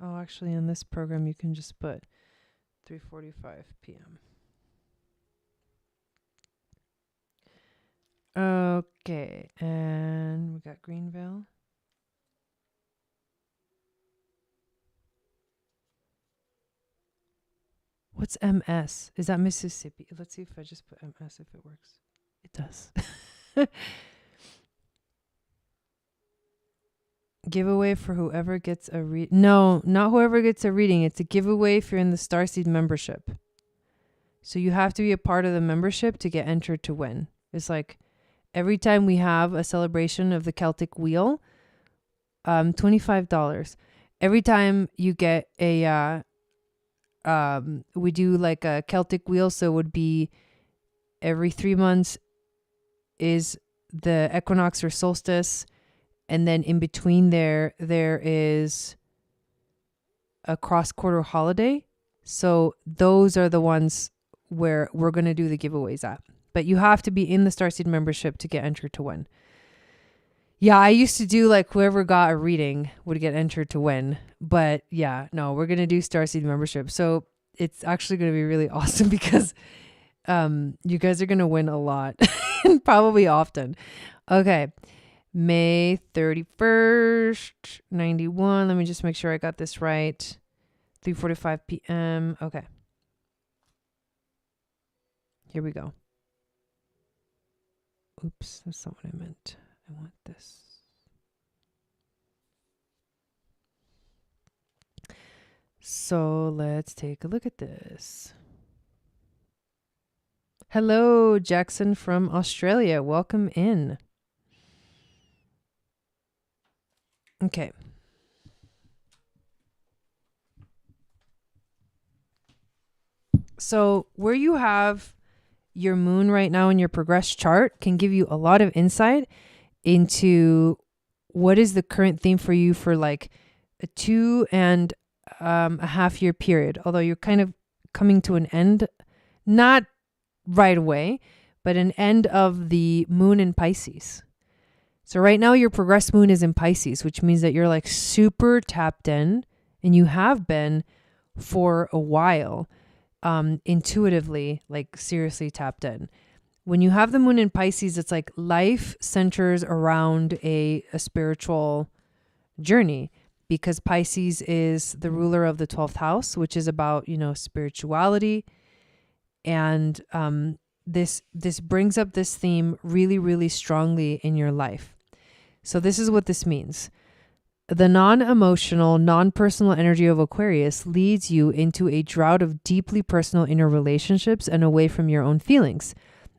Oh, actually, in this program, you can just put 3:45 p.m. Okay, and we got Greenville. What's MS? Is that Mississippi? Let's see if I just put MS if it works. It does. Giveaway for whoever gets a read. No, not whoever gets a reading. It's a giveaway if you're in the Starseed membership. So you have to be a part of the membership to get entered to win. It's like every time we have a celebration of the Celtic wheel, $25. Every time you get a we do like a Celtic wheel, so it would be every 3 months is the equinox or solstice, and then in between there is a cross-quarter holiday. So those are the ones where we're going to do the giveaways at. But you have to be in the Starseed membership to get entered to win. Yeah, I used to do like whoever got a reading would get entered to win. But yeah, no, we're going to do Starseed membership. So it's actually going to be really awesome because you guys are going to win a lot and probably often. Okay. May 31st, 91. Let me just make sure I got this right. 3:45 p.m. Okay. Here we go. Oops, that's not what I meant. I want this. So let's take a look at this. Hello, Jackson from Australia. Welcome in. Okay. So where you have your moon right now in your progress chart can give you a lot of insight into what is the current theme for you for like a 2.5 year period. Although you're kind of coming to an end, not right away, but an end of the moon in Pisces. So right now your progress moon is in Pisces, which means that you're like super tapped in, and you have been for a while, intuitively, like seriously tapped in. When you have the moon in Pisces, it's like life centers around a spiritual journey, because Pisces is the ruler of the 12th house, which is about, spirituality. And this brings up this theme really, really strongly in your life. So this is what this means. The non-emotional, non-personal energy of Aquarius leads you into a drought of deeply personal inner relationships and away from your own feelings.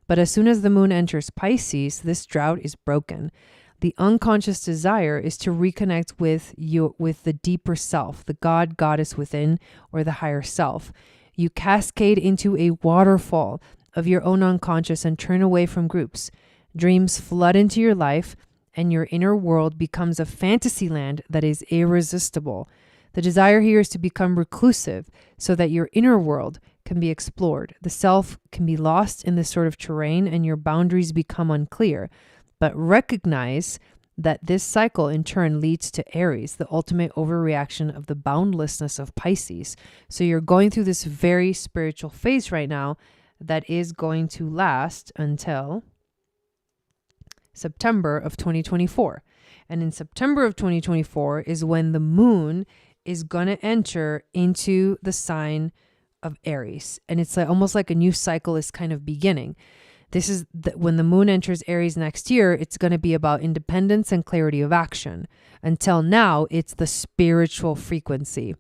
But as soon as the moon enters Pisces, this drought is broken. The unconscious desire is to reconnect with the deeper self, the God, goddess within, or the higher self. You cascade into a waterfall of your own unconscious and turn away from groups. Dreams flood into your life, and your inner world becomes a fantasy land that is irresistible. The desire here is to become reclusive so that your inner world can be explored. The self can be lost in this sort of terrain and your boundaries become unclear. But recognize that this cycle in turn leads to Aries, the ultimate overreaction of the boundlessness of Pisces. So you're going through this very spiritual phase right now that is going to last until September of 2024. And in September of 2024 is when the moon is going to enter into the sign of Aries. And it's like almost like a new cycle is kind of beginning. This is when the moon enters Aries next year, it's going to be about independence and clarity of action. Until now, it's the spiritual frequency.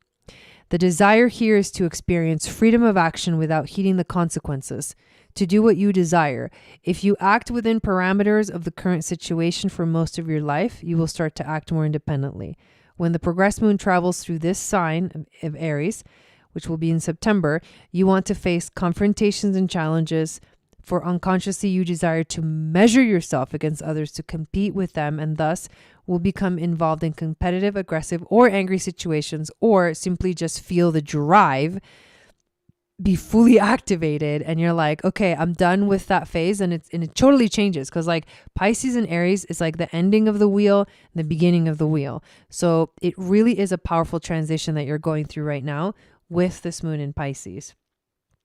The desire here is to experience freedom of action without heeding the consequences, to do what you desire. If you act within parameters of the current situation for most of your life, you will start to act more independently. When the progress moon travels through this sign of Aries, which will be in September, you want to face confrontations and challenges. For unconsciously, you desire to measure yourself against others, to compete with them, and thus will become involved in competitive, aggressive, or angry situations, or simply just feel the drive be fully activated. And you're like, okay, I'm done with that phase. And it totally changes because like Pisces and Aries is like the ending of the wheel and the beginning of the wheel. So it really is a powerful transition that you're going through right now with this moon in Pisces.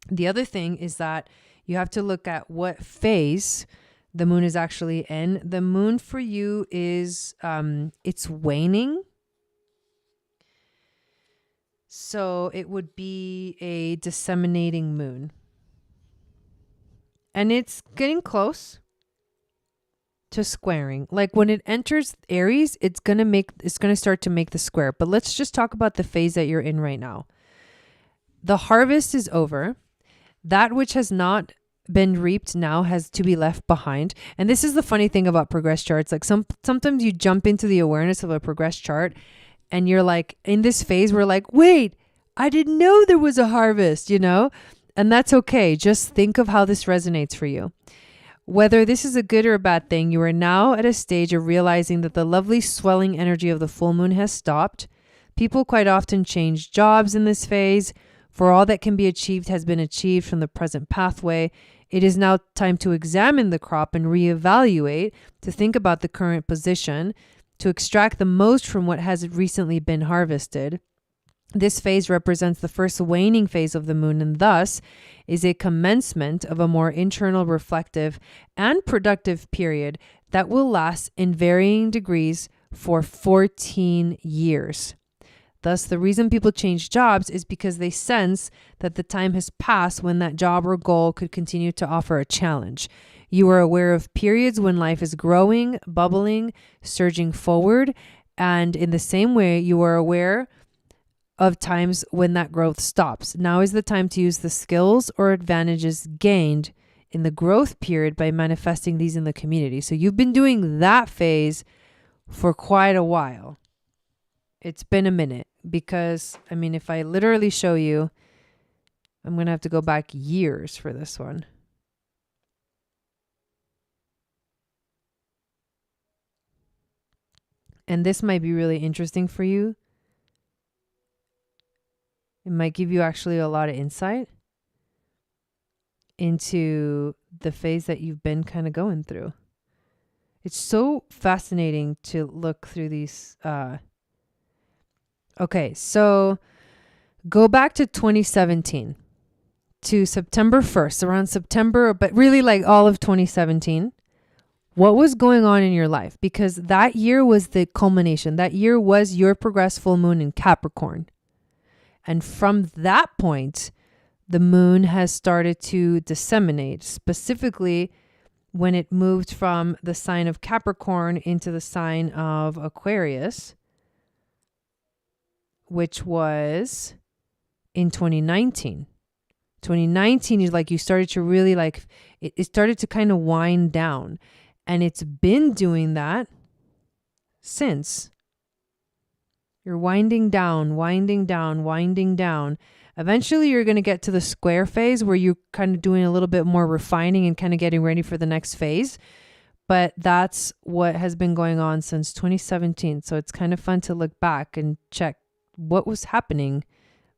The other thing is that you have to look at what phase the moon is actually in. The moon for you is, it's waning. So it would be a disseminating moon. And it's getting close to squaring. Like when it enters Aries, it's going to start to make the square. But let's just talk about the phase that you're in right now. The harvest is over. That which has not been reaped now has to be left behind. And this is the funny thing about progress charts. Like sometimes you jump into the awareness of a progress chart and you're like, in this phase, we're like, wait, I didn't know there was a harvest, you know? And that's okay. Just think of how this resonates for you. Whether this is a good or a bad thing, you are now at a stage of realizing that the lovely swelling energy of the full moon has stopped. People quite often change jobs in this phase. For all that can be achieved has been achieved from the present pathway. It is now time to examine the crop and reevaluate, to think about the current position, to extract the most from what has recently been harvested. This phase represents the first waning phase of the moon and thus is a commencement of a more internal, reflective, and productive period that will last in varying degrees for 14 years. Thus, the reason people change jobs is because they sense that the time has passed when that job or goal could continue to offer a challenge. You are aware of periods when life is growing, bubbling, surging forward, and in the same way, you are aware of times when that growth stops. Now is the time to use the skills or advantages gained in the growth period by manifesting these in the community. So you've been doing that phase for quite a while. It's been a minute because, I mean, if I literally show you, I'm going to have to go back years for this one. And this might be really interesting for you. It might give you actually a lot of insight into the phase that you've been kind of going through. It's so fascinating to look through these. Okay, so go back to 2017 to September 1st, around September, but really like all of 2017. What was going on in your life? Because that year was the culmination. That year was your progress full moon in Capricorn. And from that point, the moon has started to disseminate, specifically when it moved from the sign of Capricorn into the sign of Aquarius. which was in 2019. 2019 is like you started to really like, it started to kind of wind down. And it's been doing that since. You're winding down, winding down, winding down. Eventually, you're going to get to the square phase where you're kind of doing a little bit more refining and kind of getting ready for the next phase. But that's what has been going on since 2017. So it's kind of fun to look back and check what was happening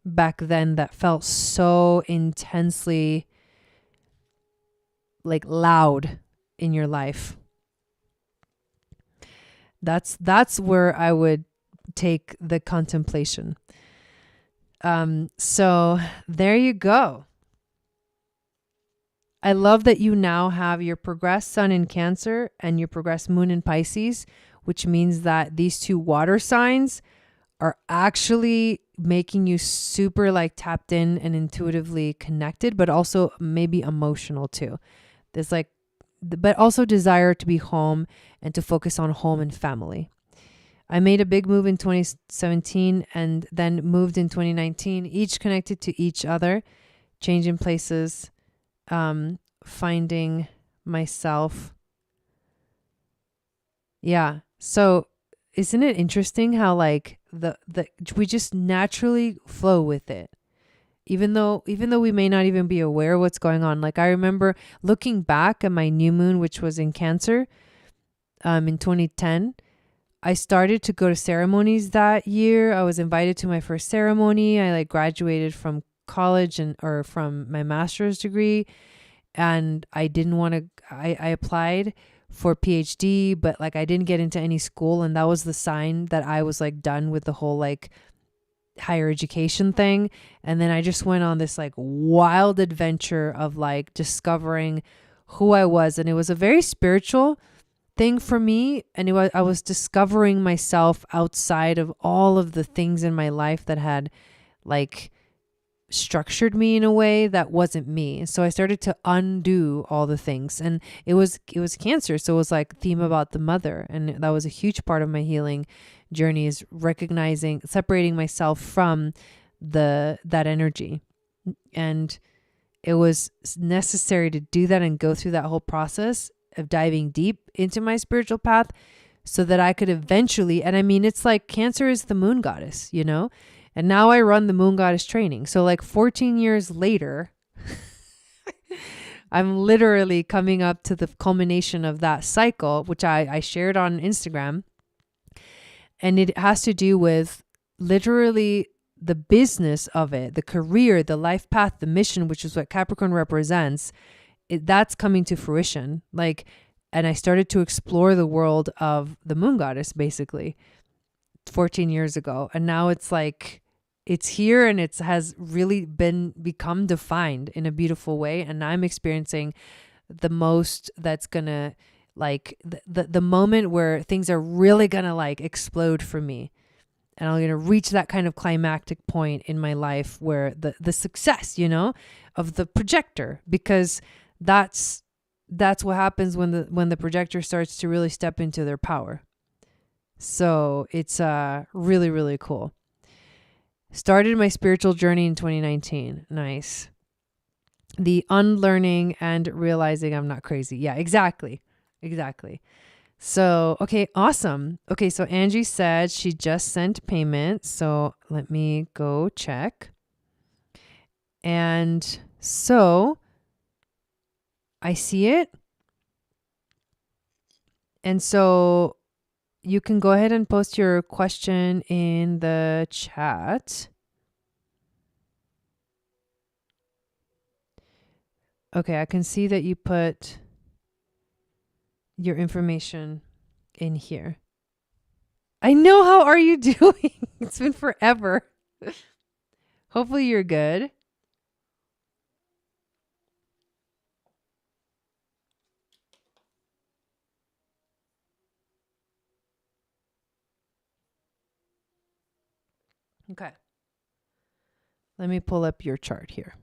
back then that felt so intensely like loud in your life. That's where I would take the contemplation. So there you go. I love that you now have your progressed sun in Cancer and your progressed moon in Pisces, which means that these two water signs are actually making you super like tapped in and intuitively connected, but also maybe emotional too. There's like, but also desire to be home and to focus on home and family. I made a big move in 2017 and then moved in 2019, each connected to each other, changing places, finding myself. Yeah. So isn't it interesting how like we just naturally flow with it? Even though we may not even be aware of what's going on. Like I remember looking back at my new moon, which was in Cancer, in 2010, I started to go to ceremonies that year. I was invited to my first ceremony. I like graduated from college or from my master's degree, and I didn't want to, I applied for PhD, but like I didn't get into any school. And that was the sign that I was like done with the whole like higher education thing. And then I just went on this like wild adventure of like discovering who I was. And it was a very spiritual thing for me. And I was discovering myself outside of all of the things in my life that had like structured me in a way that wasn't me. So I started to undo all the things, and it was Cancer. So it was like theme about the mother. And that was a huge part of my healing journey, is recognizing, separating myself from that energy. And it was necessary to do that and go through that whole process of diving deep into my spiritual path so that I could eventually, and I mean, it's like Cancer is the moon goddess, you know? And now I run the moon goddess training. So like 14 years later, I'm literally coming up to the culmination of that cycle, which I shared on Instagram. And it has to do with literally the business of it, the career, the life path, the mission, which is what Capricorn represents. That's coming to fruition. Like, and I started to explore the world of the moon goddess basically 14 years ago. And now it's like, it's here, and it has really become defined in a beautiful way. And I'm experiencing the most that's gonna like the moment where things are really gonna like explode for me. And I'm gonna reach that kind of climactic point in my life where the success, you know, of the projector, because that's what happens when the projector starts to really step into their power. So it's really, really cool. Started my spiritual journey in 2019. Nice. The unlearning and realizing I'm not crazy. Yeah, exactly. So, okay, awesome. Okay, so Angie said she just sent payment. So let me go check. And so I see it. And so you can go ahead and post your question in the chat. Okay, I can see that you put your information in here. I know. How are you doing? It's been forever. Hopefully you're good. Okay. Let me pull up your chart here.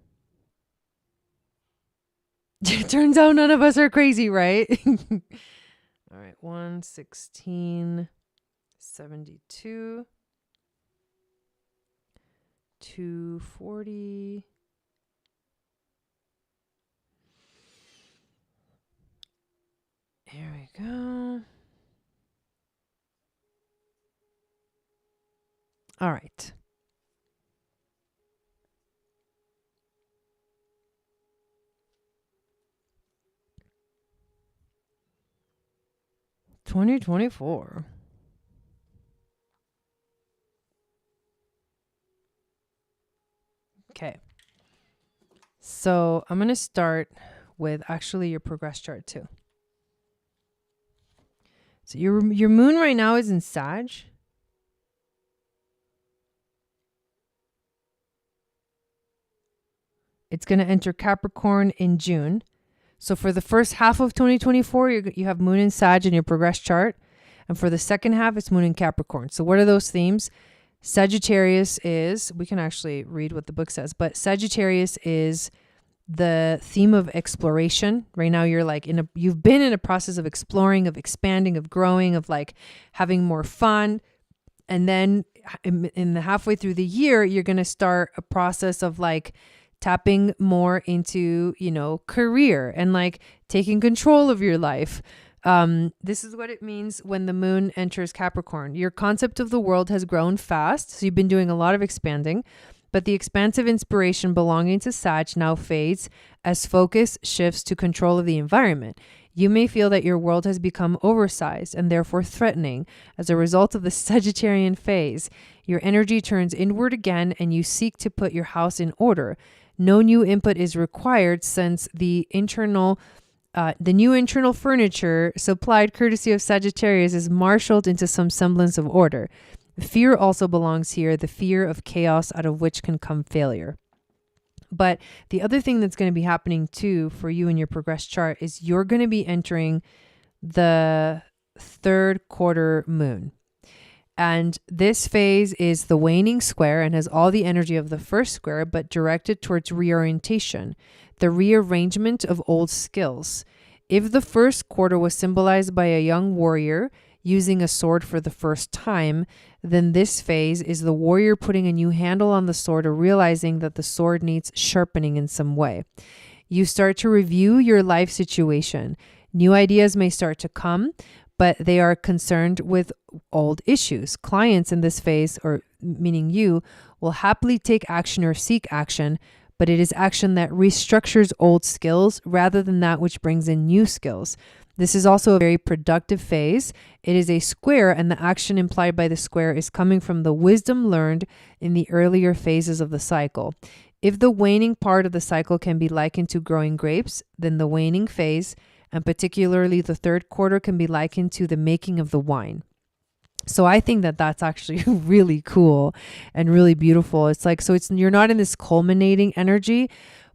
Turns out none of us are crazy, right? All right. 116, 72. 240. Here we go. All right. $2024. Okay. So I'm going to start with actually your progress chart too. So your moon right now is in Sag. It's going to enter Capricorn in June. So for the first half of 2024, you have moon in Sag in your progress chart. And for the second half, it's moon in Capricorn. So what are those themes? Sagittarius is, we can actually read what the book says, but Sagittarius is the theme of exploration. Right now you're like you've been in a process of exploring, of expanding, of growing, of like having more fun. And then in the halfway through the year, you're going to start a process of like tapping more into, career and like taking control of your life. This is what it means when the moon enters Capricorn. Your concept of the world has grown fast. So you've been doing a lot of expanding, but the expansive inspiration belonging to Sag now fades as focus shifts to control of the environment. You may feel that your world has become oversized and therefore threatening. As a result of the Sagittarian phase, your energy turns inward again and you seek to put your house in order. No new input is required since the new internal furniture supplied courtesy of Sagittarius is marshaled into some semblance of order. Fear also belongs here, the fear of chaos out of which can come failure. But the other thing that's going to be happening too for you in your progress chart is you're going to be entering the third quarter moon. And this phase is the waning square and has all the energy of the first square, but directed towards reorientation, the rearrangement of old skills. If the first quarter was symbolized by a young warrior using a sword for the first time, then this phase is the warrior putting a new handle on the sword or realizing that the sword needs sharpening in some way. You start to review your life situation. New ideas may start to come, but they are concerned with old issues. Clients in this phase, or meaning you, will happily take action or seek action, but it is action that restructures old skills rather than that which brings in new skills. This is also a very productive phase. It is a square, and the action implied by the square is coming from the wisdom learned in the earlier phases of the cycle. If the waning part of the cycle can be likened to growing grapes, then the waning phase, and particularly the third quarter, can be likened to the making of the wine. So I think that that's actually really cool and really beautiful. It's like, you're not in this culminating energy,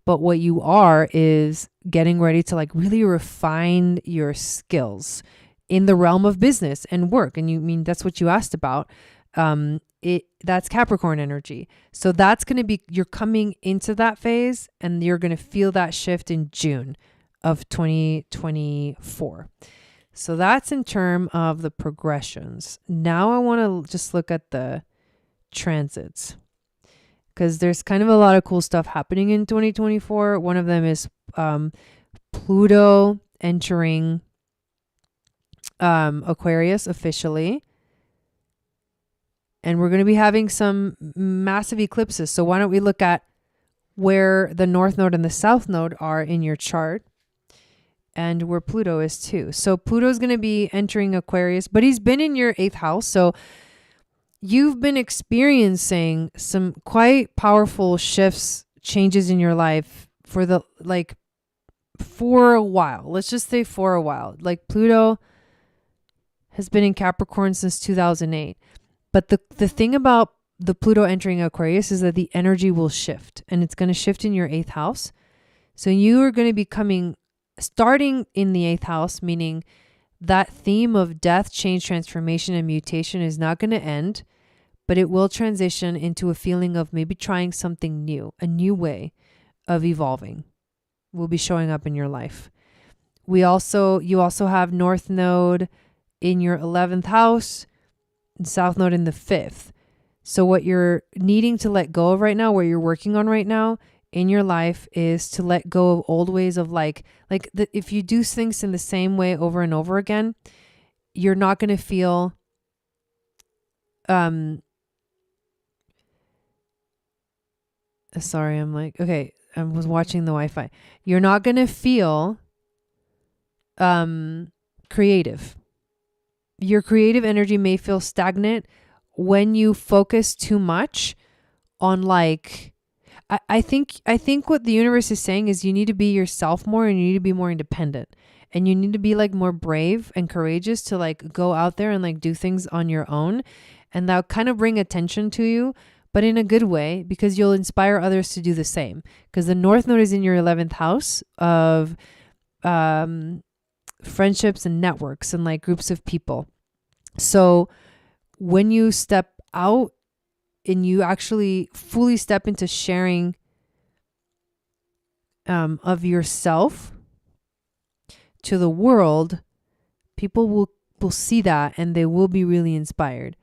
but what you are is getting ready to like really refine your skills in the realm of business and work. And that's what you asked about. That's Capricorn energy. So that's going to be, you're coming into that phase and you're going to feel that shift in June of 2024. So that's in terms of the progressions. Now I want to just look at the transits, because there's kind of a lot of cool stuff happening in 2024. One of them is Pluto entering Aquarius officially. And we're going to be having some massive eclipses. So why don't we look at where the North Node and the South Node are in your chart, and where Pluto is too. So Pluto is going to be entering Aquarius, but he's been in your 8th house. So you've been experiencing some quite powerful shifts, changes in your life for a while. Let's just say for a while. Like Pluto has been in Capricorn since 2008. But the thing about the Pluto entering Aquarius is that the energy will shift, and it's going to shift in your 8th house. So you are going to be starting in the 8th house, meaning that theme of death, change, transformation, and mutation is not going to end, but it will transition into a feeling of maybe trying something new, a new way of evolving will be showing up in your life. You also have North Node in your 11th house and South Node in the 5th. So what you're needing to let go of right now, what you're working on right now in your life, is to let go of old ways of if you do things in the same way over and over again, you're not going to feel sorry, okay, I was watching the Wi-Fi. You're not going to feel creative. Your creative energy may feel stagnant when you focus too much on I think what the universe is saying is you need to be yourself more, and you need to be more independent, and you need to be more brave and courageous to go out there and do things on your own, and that'll kind of bring attention to you, but in a good way, because you'll inspire others to do the same, because the North Node is in your 11th house of friendships and networks and groups of people. So when you step out and you actually fully step into sharing of yourself to the world, people will see that and they will be really inspired.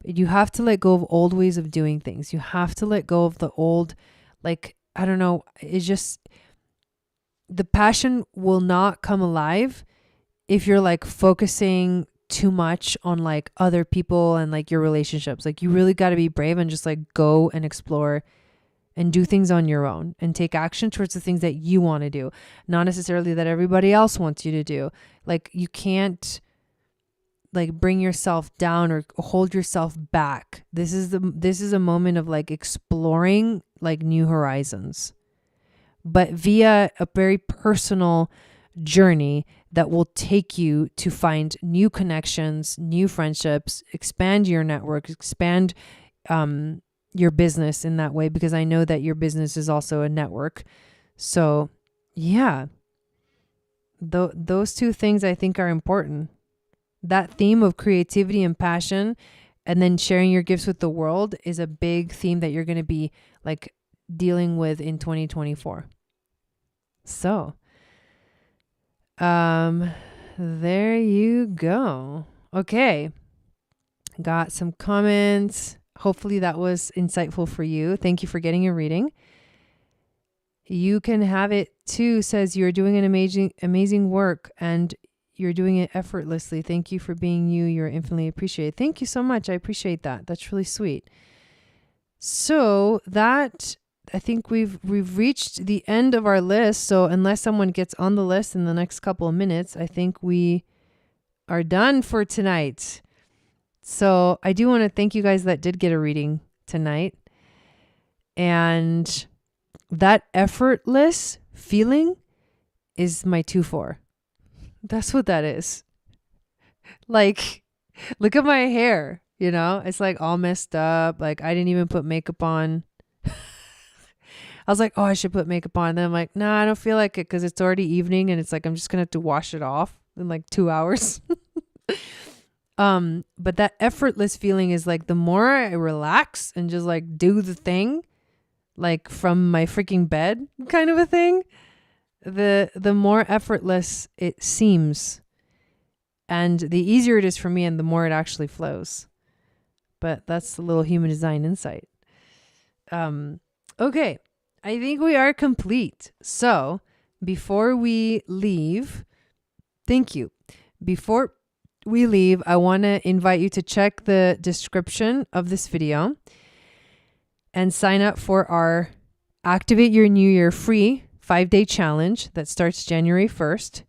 You have to let go of old ways of doing things. You have to let go of the old, I don't know, it's just, the passion will not come alive if you're focusing too much on other people and your relationships. You really got to be brave and just go and explore and do things on your own and take action towards the things that you want to do, not necessarily that everybody else wants you to do. You can't bring yourself down or hold yourself back. This is a moment of exploring new horizons, but via a very personal journey that will take you to find new connections, new friendships, expand your network, expand your business in that way, because I know that your business is also a network. So yeah, those two things I think are important. That theme of creativity and passion, and then sharing your gifts with the world, is a big theme that you're going to be dealing with in 2024. So there you go. Okay. Got some comments. Hopefully that was insightful for you. Thank you for getting a reading. You Can Have It Too says you're doing an amazing work and you're doing it effortlessly. Thank you for being you. You're infinitely appreciated. Thank you so much. I appreciate that. That's really sweet. So that, I think we've reached the end of our list. So unless someone gets on the list in the next couple of minutes, I think we are done for tonight. So I do want to thank you guys that did get a reading tonight. And that effortless feeling is my 2-4. That's what that is. Look at my hair, it's all messed up. I didn't even put makeup on. I was oh, I should put makeup on. And then I'm nah, I don't feel like it because it's already evening and it's I'm just going to have to wash it off in 2 hours. But that effortless feeling is the more I relax and just do the thing, from my freaking bed kind of a thing, the more effortless it seems. And the easier it is for me and the more it actually flows. But that's a little human design insight. Okay. I think we are complete. So before we leave, thank you. Before we leave, I want to invite you to check the description of this video and sign up for our Activate Your New Year free 5-day challenge that starts January 1st,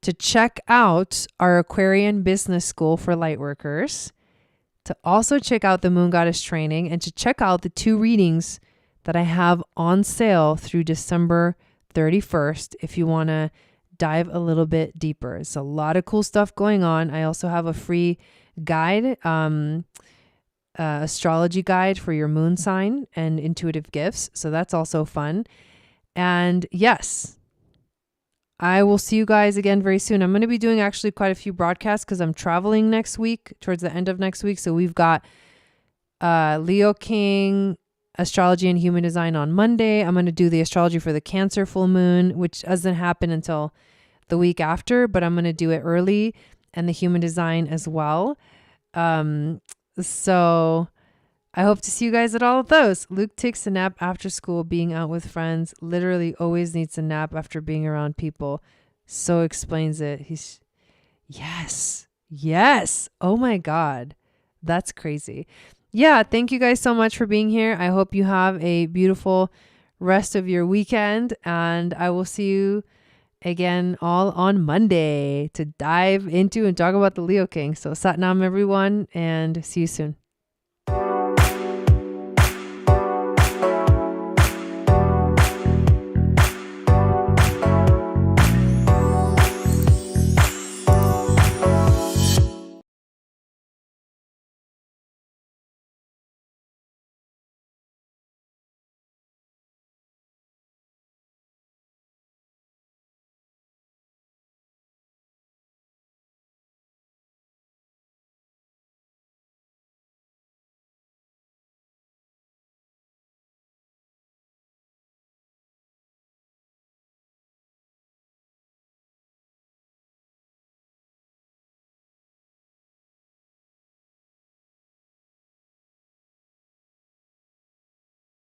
to check out our Aquarian Business School for Lightworkers, to also check out the Moon Goddess training, and to check out the 2 readings that I have on sale through December 31st if you want to dive a little bit deeper. It's a lot of cool stuff going on. I also have a free guide, astrology guide for your moon sign and intuitive gifts. So that's also fun. And yes, I will see you guys again very soon. I'm going to be doing actually quite a few broadcasts because I'm traveling next week, towards the end of next week. So we've got Leo King, astrology and human design on Monday. I'm going to do the astrology for the Cancer full moon, which doesn't happen until the week after, but I'm going to do it early, and the human design as well. So I hope to see you guys at all of those. Luke takes a nap after school, being out with friends. Literally always needs a nap after being around people. So explains it. Yes. Oh my God. That's crazy. Yeah. Thank you guys so much for being here. I hope you have a beautiful rest of your weekend, and I will see you again all on Monday to dive into and talk about the Leo King. So Satnam everyone, and see you soon.